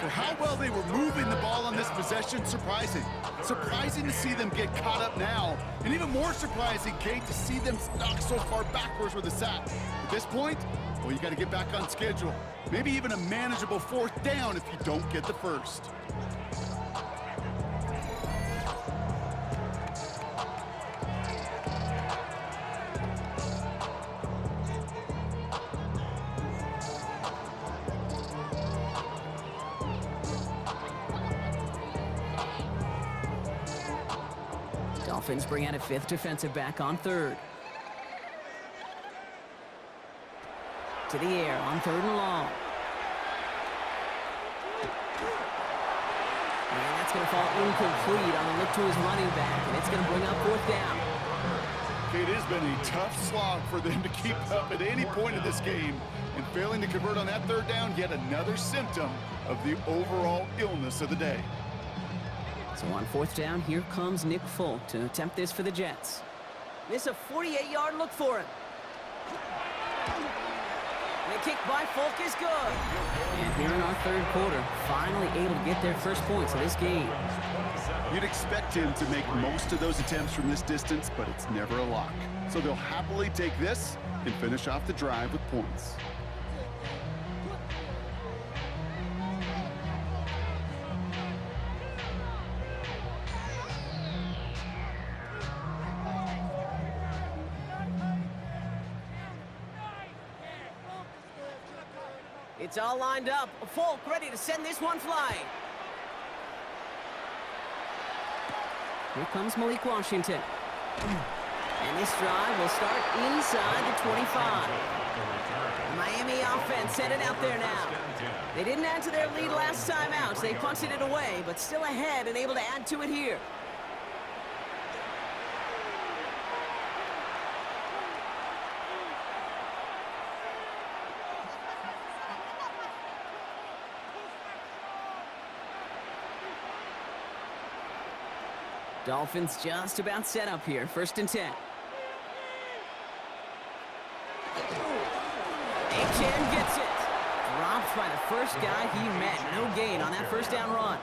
Speaker 2: For how well they were moving the ball on this possession, surprising. Surprising to see them get caught up now. And even more surprising, Kate, to see them knocked so far backwards with the sack. At this point, well, you got to get back on schedule. Maybe even a manageable fourth down if you don't get the first.
Speaker 1: Dolphins bring out a fifth defensive back on third. To the air on 3rd and long. And that's going to fall incomplete on the look to his running back, and it's going to bring up 4th down.
Speaker 2: It has been a tough slog for them to keep up at any point of this game, and failing to convert on that 3rd down, yet another symptom of the overall illness of the day.
Speaker 1: So on 4th down, here comes Nick Folk to attempt this for the Jets. This is a 48-yard look for him. The kick by Folk is good. And here in our 3rd quarter, finally able to get their first points of this game.
Speaker 2: You'd expect him to make most of those attempts from this distance, but it's never a lock. So they'll happily take this and finish off the drive with points.
Speaker 1: It's all lined up. Folk ready to send this one flying. Here comes Malik Washington. And this drive will start inside the 25. Miami offense sending out there now. They didn't add to their lead last time out, so they punted it away, but still ahead and able to add to it here. Dolphins just about set up here. 1st and 10. Achan gets it. Dropped by the first guy he met. No gain on that 1st down run.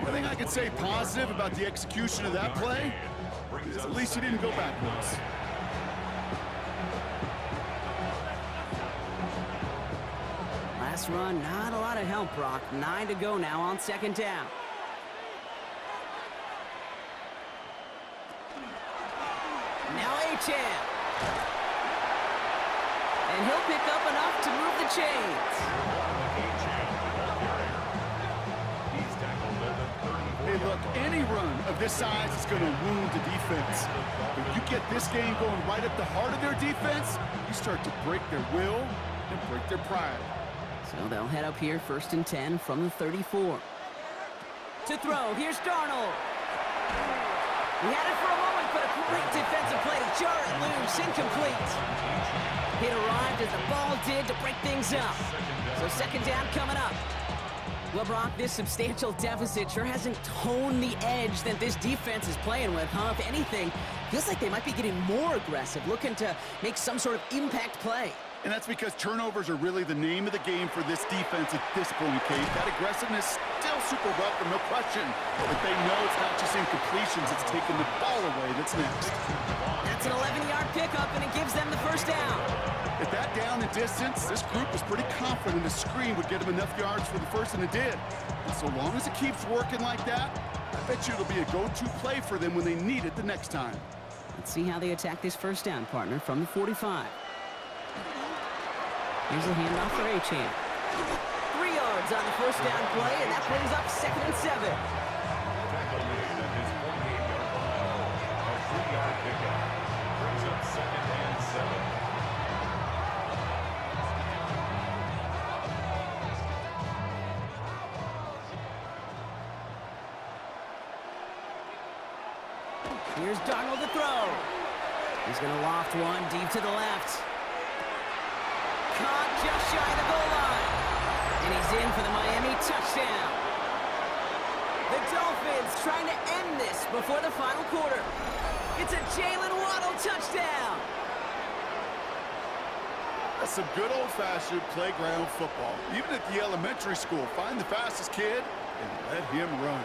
Speaker 2: One thing I could say positive about the execution of that play is at least he didn't go backwards.
Speaker 1: pass run, not a lot of help, Brock. 9 to go now on second down. Now Achane. And he'll pick up enough to move the chains.
Speaker 2: Hey, look, any run of this size is going to wound the defense. If you get this game going right at the heart of their defense, you start to break their will and break their pride.
Speaker 1: So they'll head up here, 1st and 10 from the 34. To throw, here's Darnold. He had it for a moment, but a great defensive play to jar it loose, incomplete. It arrived as the ball did to break things up. So second down coming up. Well, Brock, this substantial deficit sure hasn't toned the edge that this defense is playing with, huh? If anything, feels like they might be getting more aggressive, looking to make some sort of impact play.
Speaker 2: And that's because turnovers are really the name of the game for this defense at this point, Kate. That aggressiveness still super welcome, no question. But they know it's not just incompletions, it's taking the ball away that's next.
Speaker 1: That's an 11-yard pickup, and it gives them the first down.
Speaker 2: At that down and distance, this group was pretty confident a screen would get them enough yards for the first, and it did. And so long as it keeps working like that, I bet you it'll be a go-to play for them when they need it the next time.
Speaker 1: Let's see how they attack this first down, partner, from the 45. Here's a handoff for Achane. 3 yards on the first down play, and that brings up 2nd and 7.
Speaker 3: Tackle made at his 48-yard line. A 3-yard pickup brings up 2nd and 7.
Speaker 1: Here's Darnold to throw. He's going to loft one deep to the left. Caught just shy of the goal line. And he's in for the Miami touchdown. The Dolphins trying to end this before the final quarter. It's a Jalen Waddle touchdown.
Speaker 2: That's some good old-fashioned playground football. Even at the elementary school, find the fastest kid and let him run.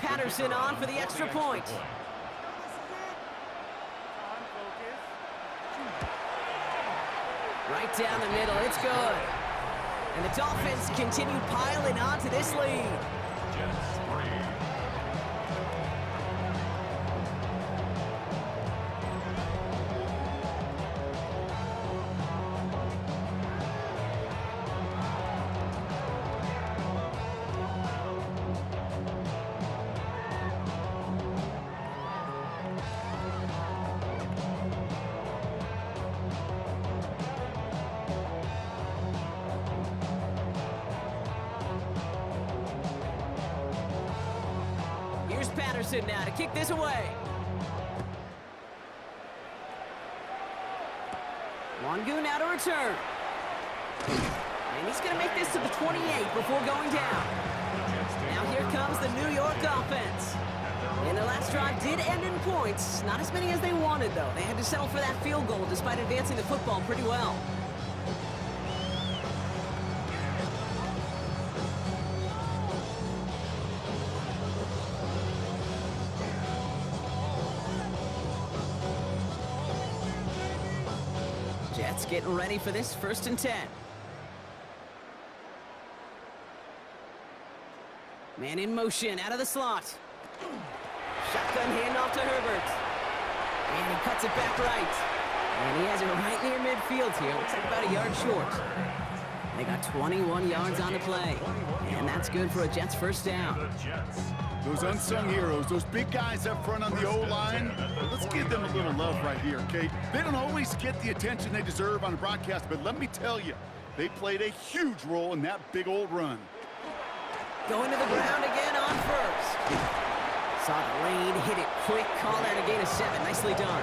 Speaker 1: Patterson on for the extra point. Right down the middle, it's good. And the Dolphins continue piling on to this lead.
Speaker 3: Jets 3.
Speaker 1: Patterson now to kick this away. Wangu now to return. And he's going to make this to the 28 before going down. Now here comes the New York offense. And their last drive did end in points. Not as many as they wanted, though. They had to settle for that field goal despite advancing the football pretty well. Jets getting ready for this 1st and 10. Man in motion out of the slot. Shotgun handoff to Herbert. And he cuts it back right. And he has it right near midfield here. Looks like about a yard short. They got 21 yards on the play. And that's good for a Jets first down.
Speaker 2: Those unsung heroes, those big guys up front on the O-line, let's give them a little love right here, okay? They don't always get the attention they deserve on the broadcast, but let me tell you, they played a huge role in that big old run.
Speaker 1: Going to the ground again on first. Saw the lane, hit it quick, call out a gain of 7. Nicely done.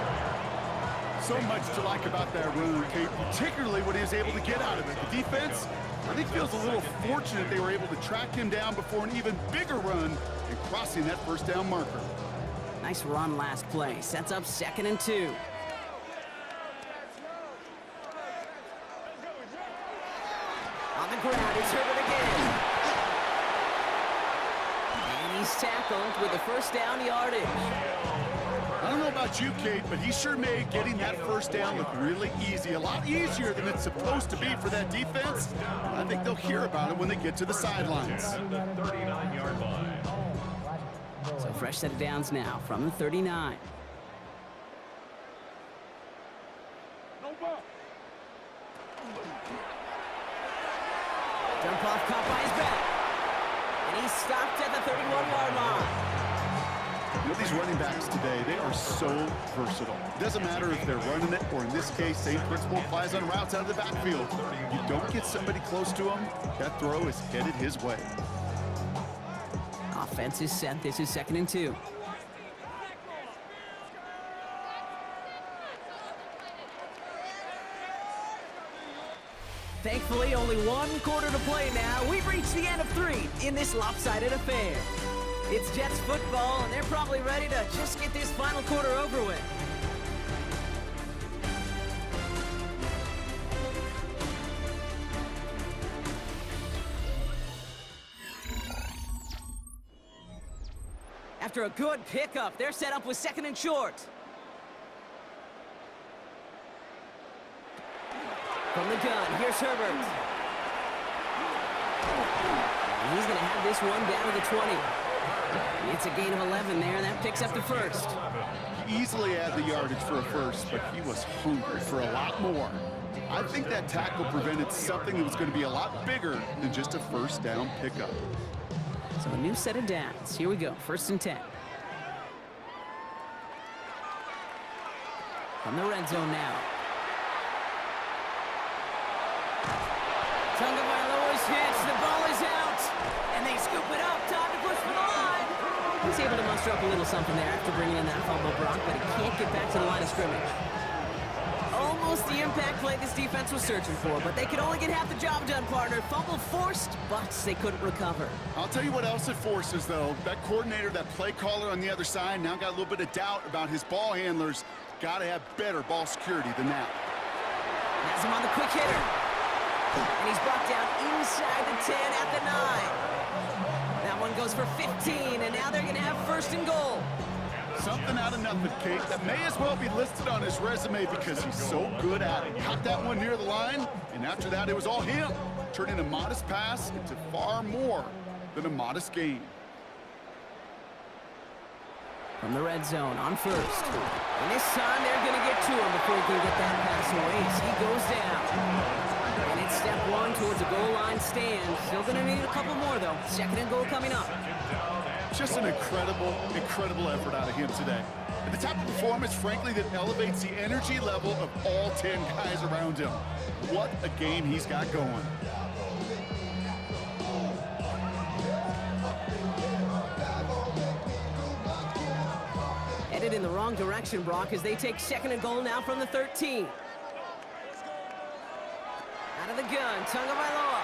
Speaker 2: So much to like about that run, Kate, particularly what he was able to get out of it. The defense, I think, feels a little fortunate they were able to track him down before an even bigger run and crossing that first down marker.
Speaker 1: Nice run last play. Sets up 2nd and 2. On the ground, it's Herbert again. And he's tackled with the first down yardage.
Speaker 2: I don't know about you, Kate, but he sure made getting that first down look really easy. A lot easier than it's supposed to be for that defense. I think they'll hear about it when they get to the sidelines.
Speaker 1: So fresh set of downs now from the 39. Dump off caught by his back. And he's stopped at the 31-yard line.
Speaker 2: You know, these running backs today, they are so versatile. It doesn't matter if they're running it, or in this case, same principle applies on routes out of the backfield. You don't get somebody close to him, that throw is headed his way.
Speaker 1: Offense is set. This is 2nd and 2. Thankfully, only 1 quarter to play now. We've reached the end of 3 in this lopsided affair. It's Jets football, and they're probably ready to just get this final quarter over with. After a good pickup, they're set up with 2nd and short. From the gun, here's Herbert. And he's going to have this one down to the 20. It's a gain of 11 there, and that picks up the first.
Speaker 2: He easily had the yardage for a first, but he was hungry for a lot more. I think that tackle prevented something that was going to be a lot bigger than just a first down pickup.
Speaker 1: So a new set of downs. Here we go, 1st and 10. From the red zone now. Tagovailoa's hits, the ball is out, and they scoop it up, time to push for the line. He's able to muster up a little something there after bringing in that fumble, Brock, but he can't get back to the line of scrimmage. Almost the impact play this defense was searching for, but they could only get half the job done, partner. Fumble forced, but they couldn't recover.
Speaker 2: I'll tell you what else it forces, though. That coordinator, that play caller on the other side, now got a little bit of doubt about his ball handlers. Got to have better ball security than that.
Speaker 1: Has him on the quick hitter. And he's brought down inside the 10 at the 9. That one goes for 15, and now they're going to have 1st and goal.
Speaker 2: Something out of nothing, Kate. That may as well be listed on his resume because he's so good at it. Caught that one near the line, and after that, it was all him. Turning a modest pass into far more than a modest gain.
Speaker 1: From the red zone on 1st. And this time, they're going to get to him before he can get that pass away. So he goes down. And it's step 1 towards a goal line stand. Still going to need a couple more, though. 2nd and goal coming up.
Speaker 2: Just an incredible, incredible effort out of him today. And the type of performance, frankly, that elevates the energy level of all 10 guys around him. What a game he's got going.
Speaker 1: Headed in the wrong direction, Brock, as they take 2nd and goal now from the 13. Out of the gun, Tagovailoa.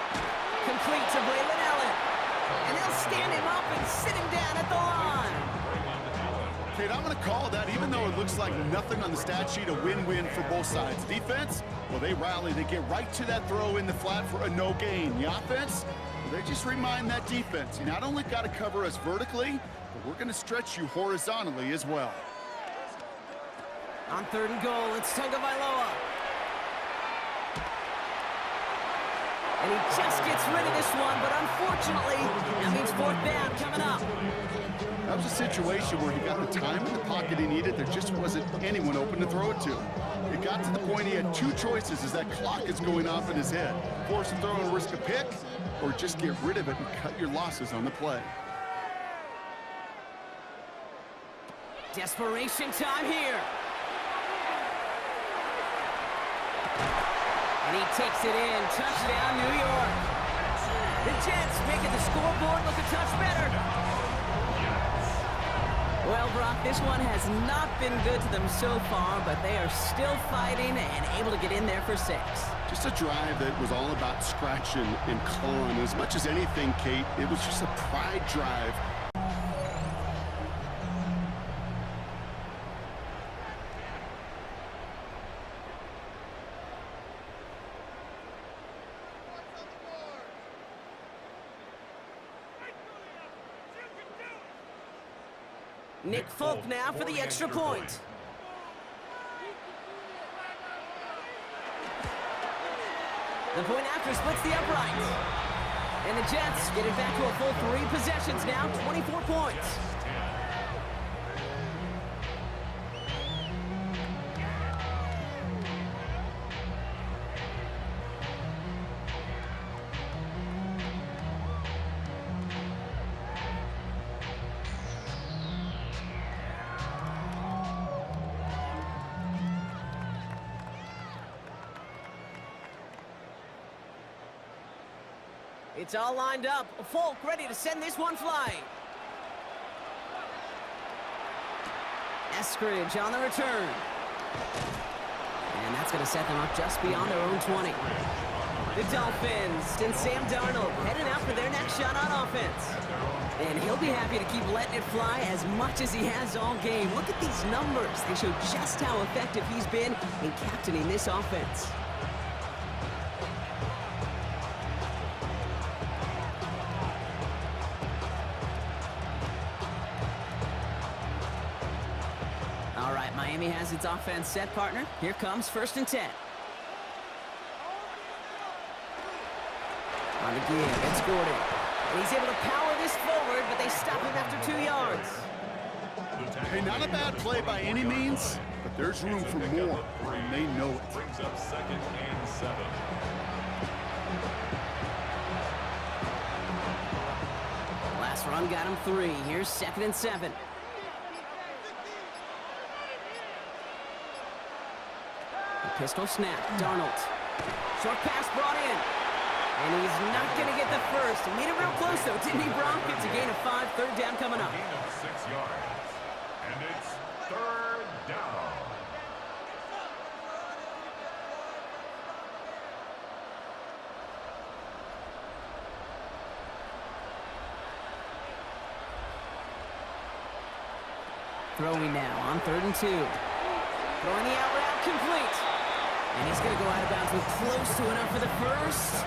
Speaker 1: Complete to Braylon Allen. And they'll stand him up and sit him down at the line.
Speaker 2: Kate, I'm going to call that, even though it looks like nothing on the stat sheet, a win-win for both sides. Defense, well, they rally. They get right to that throw in the flat for a no gain. The offense, well, they just remind that defense, you not only got to cover us vertically, but we're going to stretch you horizontally as well.
Speaker 1: On 3rd and goal, it's Tagovailoa. And he just gets rid of this one, but unfortunately, that means 4th down coming up.
Speaker 2: That was a situation where he got the time in the pocket he needed. There just wasn't anyone open to throw it to. It got to the point he had 2 choices as that clock is going off in his head. Force a throw and risk a pick, or just get rid of it and cut your losses on the play.
Speaker 1: Desperation time here. And he takes it in. Touchdown, New York. The Jets making the scoreboard look a touch better. Well, Well, Brock, this one has not been good to them so far, but they are still fighting and able to get in there for 6.
Speaker 2: Just a drive that was all about scratching and clawing. As much as anything, Kate, it was just a pride drive.
Speaker 1: Nick Folk now for the extra point. The point after splits the upright. And the Jets get it back to a full 3 possessions now, 24 points. It's all lined up. Folk ready to send this one flying. Eskridge on the return. And that's going to set them up just beyond their own 20. The Dolphins and Sam Darnold heading out for their next shot on offense. And he'll be happy to keep letting it fly as much as he has all game. Look at these numbers. They show just how effective he's been in captaining this offense. All right, Miami has its offense set, partner. Here comes 1st and 10. On the give, it's Gordon. And he's able to power this forward, but they stop him after 2 yards.
Speaker 2: Hey, not a bad play by any means, but there's room for more, and they know it.
Speaker 3: Brings up 2nd and 7.
Speaker 1: Last run got him 3. Here's 2nd and 7. Pistol snap, Darnold. Short pass brought in. And he's not going to get the first. He made it real close, though, didn't he, Brock? It's a gain of 5, 3rd down coming up.
Speaker 3: Gain of 6 yards. And it's 3rd down.
Speaker 1: Throwing now on 3rd and 2. Throwing the out route complete. And he's going to go out of bounds with close to enough for the first.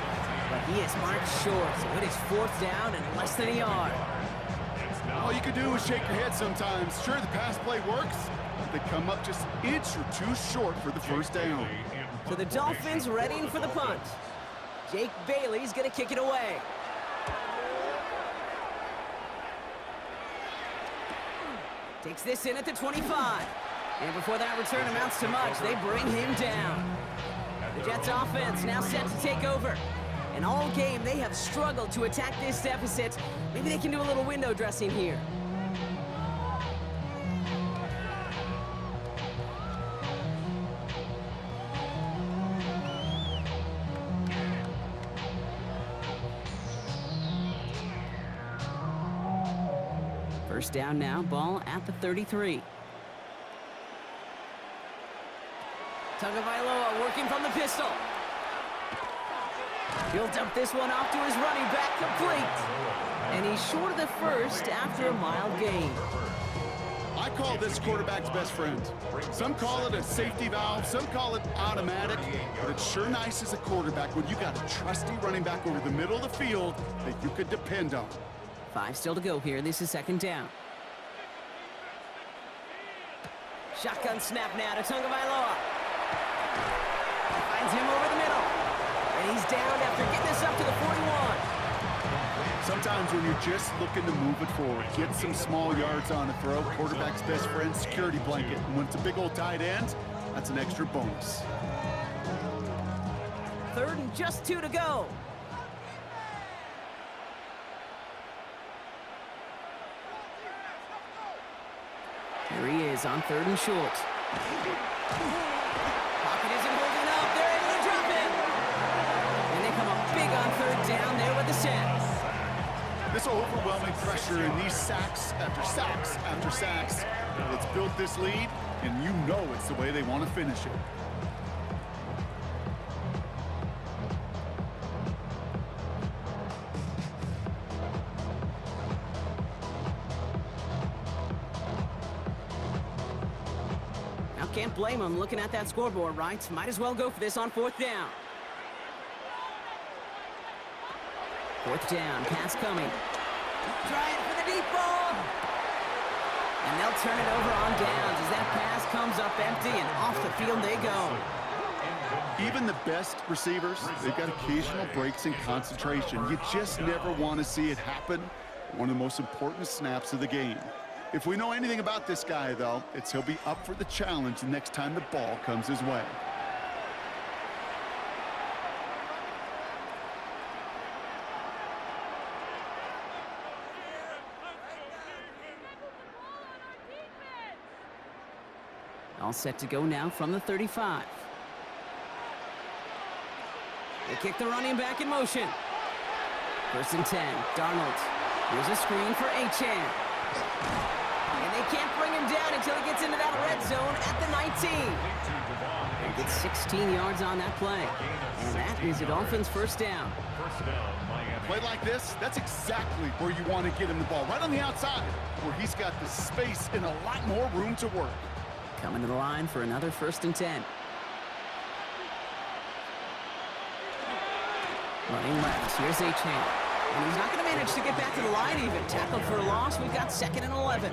Speaker 1: But he is marked short, so it is 4th down and less than a yard.
Speaker 2: All you can do is shake your head sometimes. Sure, the pass play works, but they come up just an inch or 2 short for the 1st down.
Speaker 1: So the Dolphins readying for the punt. Jake Bailey's going to kick it away. Takes this in at the 25. And before that return amounts to much, they bring him down. The Jets offense now set to take over. And all game, they have struggled to attack this deficit. Maybe they can do a little window dressing here. First down now, ball at the 33. Tagovailoa working from the pistol. He'll dump this one off to his running back, complete. And he's short of the first after a mild gain.
Speaker 2: I call this quarterback's best friend. Some call it a safety valve, some call it automatic, but it's sure nice as a quarterback when you got a trusty running back over the middle of the field that you could depend on.
Speaker 1: 5 still to go here. This is 2nd down. Shotgun snap now to Tagovailoa. Finds him over the middle. And he's down after getting this up to the 41.
Speaker 2: Sometimes when you're just looking to move it forward, get some small yards on a throw, quarterback's best friend, security blanket. And when it's a big old tight end, that's an extra bonus.
Speaker 1: 3rd and just 2 to go. Here he is on 3rd and short. Pocket isn't holding up. They're able to drop him. And they come up big on 3rd down there with the sack.
Speaker 2: This overwhelming pressure and these sacks after sacks after sacks. It's built this lead, and you know it's the way they want to finish it.
Speaker 1: Now can't blame them looking at that scoreboard, right? Might as well go for this on 4th down. 4th down, pass coming. Trying for the deep ball. And they'll turn it over on downs as that pass comes up empty and off the field they go.
Speaker 2: Even the best receivers, they've got occasional breaks in concentration. You just never want to see it happen. One of the most important snaps of the game. If we know anything about this guy, though, it's he'll be up for the challenge the next time the ball comes his way.
Speaker 1: All set to go now from the 35. They kick the running back in motion. 1st and 10, Darnold. Here's a screen for Achane. And they can't bring him down until he gets into that red zone at the 19. And gets 16 yards on that play. And that is the Dolphins' 1st down.
Speaker 2: Play like this, that's exactly where you want to get him the ball. Right on the outside, where he's got the space and a lot more room to work.
Speaker 1: Coming to the line for another 1st and 10. Running left, here's Achane. And he's not going to manage to get back to the line even. Tackled for a loss, we've got 2nd and 11.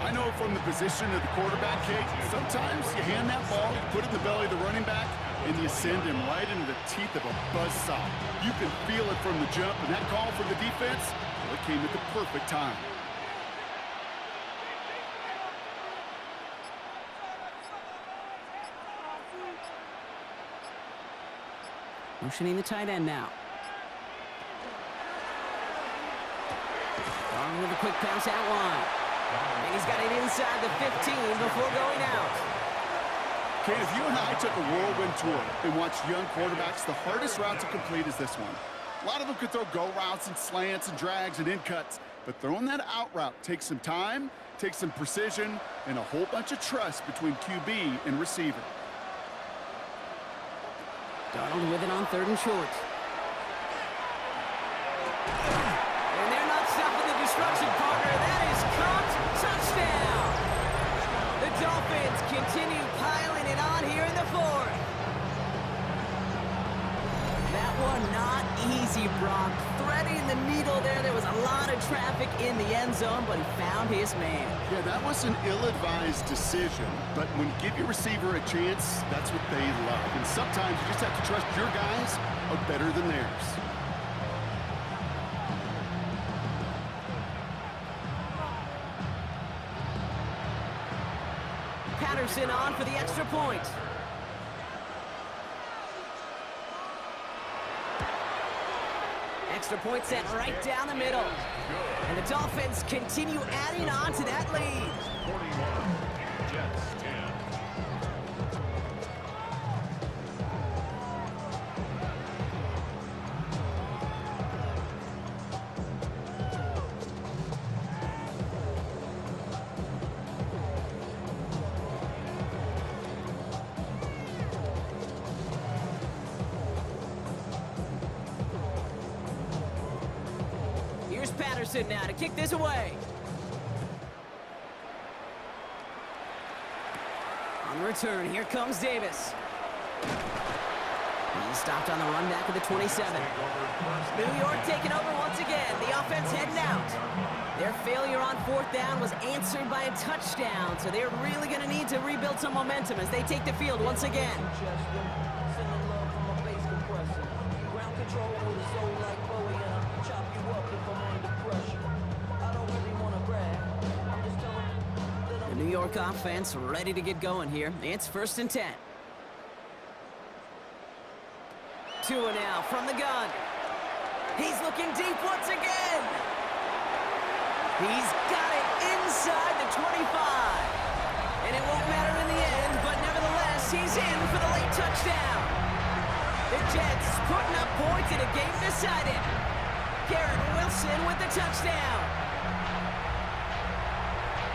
Speaker 2: I know from the position of the quarterback, Kate, sometimes you hand that ball, put it in the belly of the running back, and you send him right into the teeth of a buzzsaw. You can feel it from the jump, and that call for the defense, well, it came at the perfect time.
Speaker 1: Motioning the tight end now. On with a quick pass out wide. And he's got it inside the 15 before going out.
Speaker 2: Kate, if you and I took a whirlwind tour and watched young quarterbacks, the hardest route to complete is this one. A lot of them could throw go routes and slants and drags and in cuts, but throwing that out route takes some time, takes some precision, and a whole bunch of trust between QB and receiver.
Speaker 1: Darnold with it on 3rd and short. And they're not stopping the destruction, partner. That is caught. Touchdown. The Dolphins continue piling it on here in the 4th. That one not easy, Brock. Threading the needle there. There was a lot of traffic in the end zone, but he found his man.
Speaker 2: Yeah, that was an ill-advised decision, but when you give your receiver a chance, that's what they love. And sometimes you just have to trust your guys are better than theirs.
Speaker 1: Patterson on for the extra point. Extra point sent right down the middle. And the Dolphins continue adding on to that lead.
Speaker 3: 41, Jets 10.
Speaker 1: Here's Patterson now to kick this away. On the return, here comes Davis. He's stopped on the run back of the 27. New York taking over once again. The offense heading out. Their failure on 4th down was answered by a touchdown, so they're really going to need to rebuild some momentum as they take the field once again. The New York offense ready to get going here. It's 1st and 10. Tua now from the gun. He's looking deep once again. He's got it inside the 25. And it won't matter in the end, but nevertheless, he's in for the late touchdown. The Jets putting up points in a game decided. Garrett Wilson with the touchdown.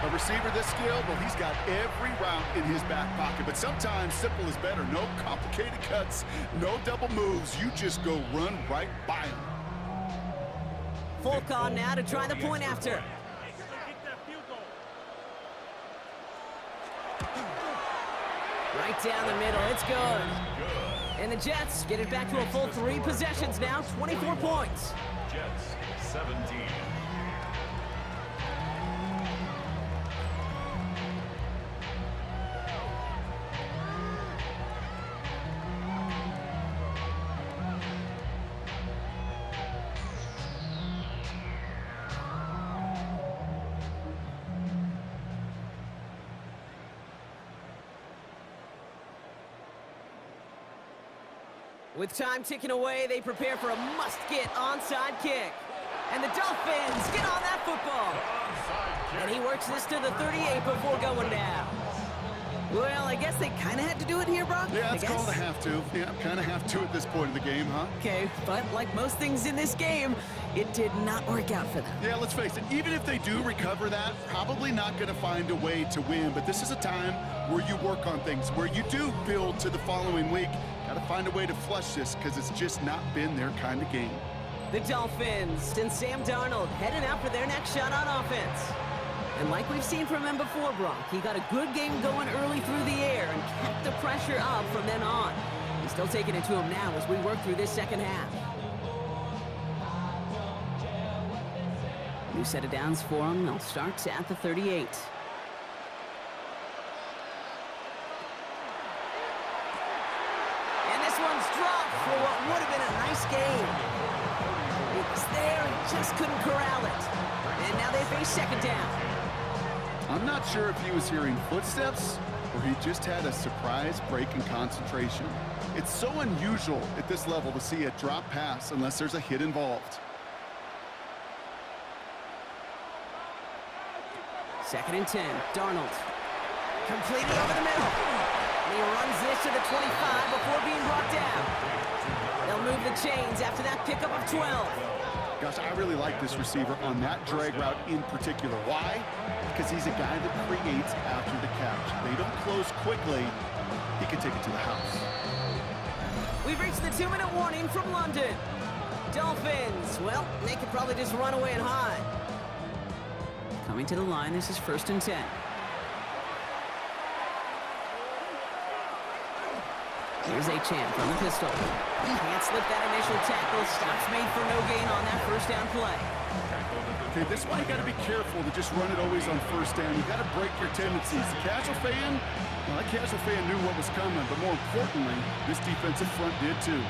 Speaker 2: A receiver this skilled, well, he's got every route in his back pocket. But sometimes simple is better. No complicated cuts, no double moves. You just go run right by him.
Speaker 1: Folk on now to try the point after. Right down the middle, it's good. And the Jets get it back to a full 3 possessions now, 24 points.
Speaker 3: Jets 17.
Speaker 1: With time ticking away, they prepare for a must-get onside kick. And the Dolphins get on that football. And he works this to the 38 before going down. Well, I guess they kind of had to do it here, Brock.
Speaker 2: Yeah, it's called a have to. Yeah, kind of have to at this point in the game, huh?
Speaker 1: Okay, but like most things in this game, it did not work out for them.
Speaker 2: Yeah, let's face it, even if they do recover that, probably not going to find a way to win. But this is a time where you work on things, where you do build to the following week. Got to find a way to flush this because it's just not been their kind of game.
Speaker 1: The Dolphins and Sam Darnold heading out for their next shot on offense. And like we've seen from him before, Brock, he got a good game going early through the air and kept the pressure up from then on. He's still taking it to him now as we work through this second half. New set of downs for him. They'll start at the 38. And this one's dropped for what would have been a nice game. It was there, he just couldn't corral it. And now they face second down.
Speaker 2: I'm not sure if he was hearing footsteps or he just had a surprise break in concentration. It's so unusual at this level to see a drop pass unless there's a hit involved.
Speaker 1: Second and 10, Darnold. Completed over the middle. And he runs this to the 25 before being brought down. They'll move the chains after that pickup of 12.
Speaker 2: Gosh, I really like this receiver on that drag route in particular. Why? Because he's a guy that creates after the catch. They don't close quickly. He can take it to the house.
Speaker 1: We've reached the 2-minute warning from London. Dolphins, well, they could probably just run away and hide. Coming to the line, this is 1st and 10. Here's Achane from the pistol. Can't slip that initial tackle. Stops made for no gain on that first down play.
Speaker 2: Okay, this is why you got to be careful to just run it always on first down. You got to break your tendencies. The casual fan, well, that casual fan knew what was coming, but more importantly, this defensive front did too.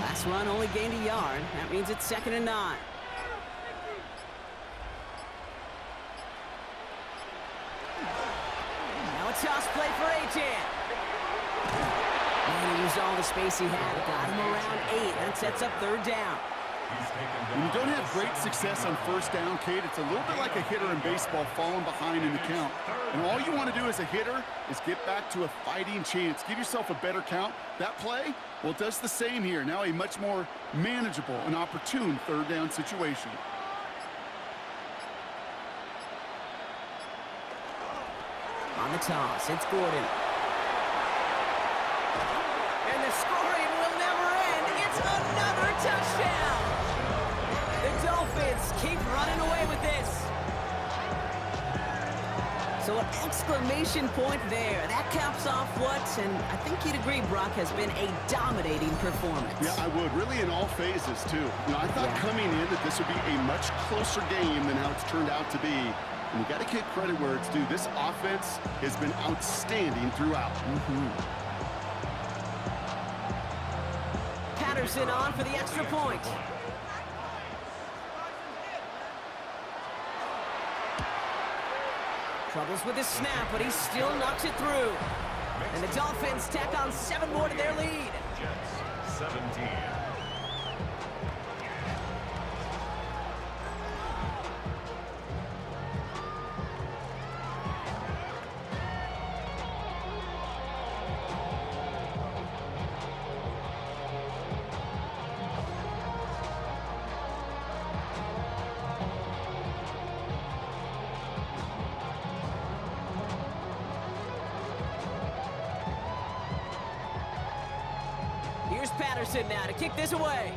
Speaker 1: Last run only gained a yard. That means it's 2nd and 9. Now a toss play for Achane. And he used all the space he had. Got him around 8. That sets up 3rd down.
Speaker 2: When you don't have great success on first down, Kate, it's a little bit like a hitter in baseball falling behind in the count. And all you want to do as a hitter is get back to a fighting chance. Give yourself a better count. That play, well, it does the same here. Now a much more manageable and opportune 3rd down situation.
Speaker 1: On the toss, it's Gordon. And the scoring will never end. It's another touchdown. The Dolphins keep running away with this. So an exclamation point there. That caps off what, and I think you'd agree, Brock, has been a dominating performance.
Speaker 2: Yeah, I would. Really in all phases, too. You know, I thought coming in that this would be a much closer game than how it's turned out to be. And you got to give credit where it's due. This offense has been outstanding throughout.
Speaker 1: Patterson on for the extra point. Troubles with his snap, but he still knocks it through. And the Dolphins tack on 7 more to their lead.
Speaker 3: Jets 17.
Speaker 1: Patterson now to kick this away.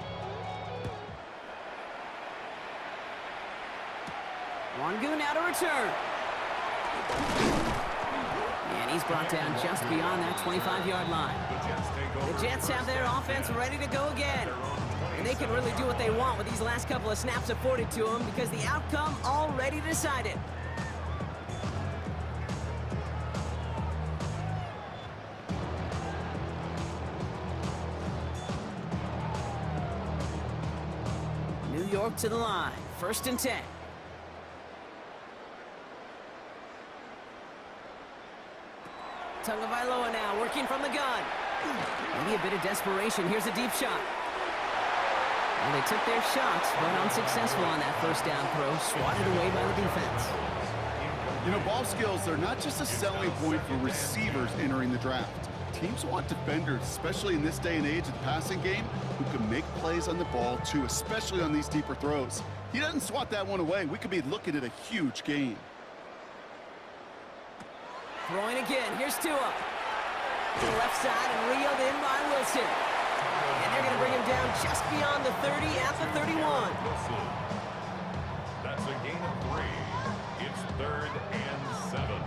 Speaker 1: Wangu now to return. And he's brought down just beyond that 25-yard line. The Jets have their offense ready to go again. And they can really do what they want with these last couple of snaps afforded to them because the outcome already decided. New York to the line. 1st and 10. Tagovailoa now working from the gun. Maybe a bit of desperation. Here's a deep shot. Well, they took their shots, but unsuccessful on that first down throw. Swatted away by the defense.
Speaker 2: You know, ball skills are not just a selling point for receivers entering the draft. Teams want defenders, especially in this day and age of the passing game, who can make plays on the ball too, especially on these deeper throws. He doesn't swat that one away. We could be looking at a huge gain.
Speaker 1: Throwing again. Here's Tua. To the left side and reeled in by Wilson. And they're going to bring him down just beyond the 30 at the 31.
Speaker 3: That's a gain of 3. It's 3rd and 7.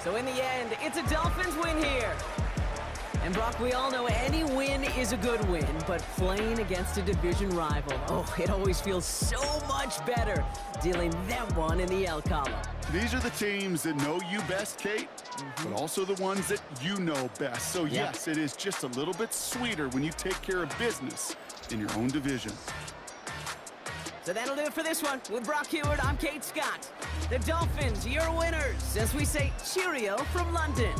Speaker 1: So in the end, it's a Dolphins win here. And Brock, we all know any win is a good win, but playing against a division rival, oh, it always feels so much better dealing that one in the L column.
Speaker 2: These are the teams that know you best, Kate, but also the ones that you know best. So yes, it is just a little bit sweeter when you take care of business in your own division.
Speaker 1: So that'll do it for this one. With Brock Heward, I'm Kate Scott. The Dolphins, your winners, as we say cheerio from London.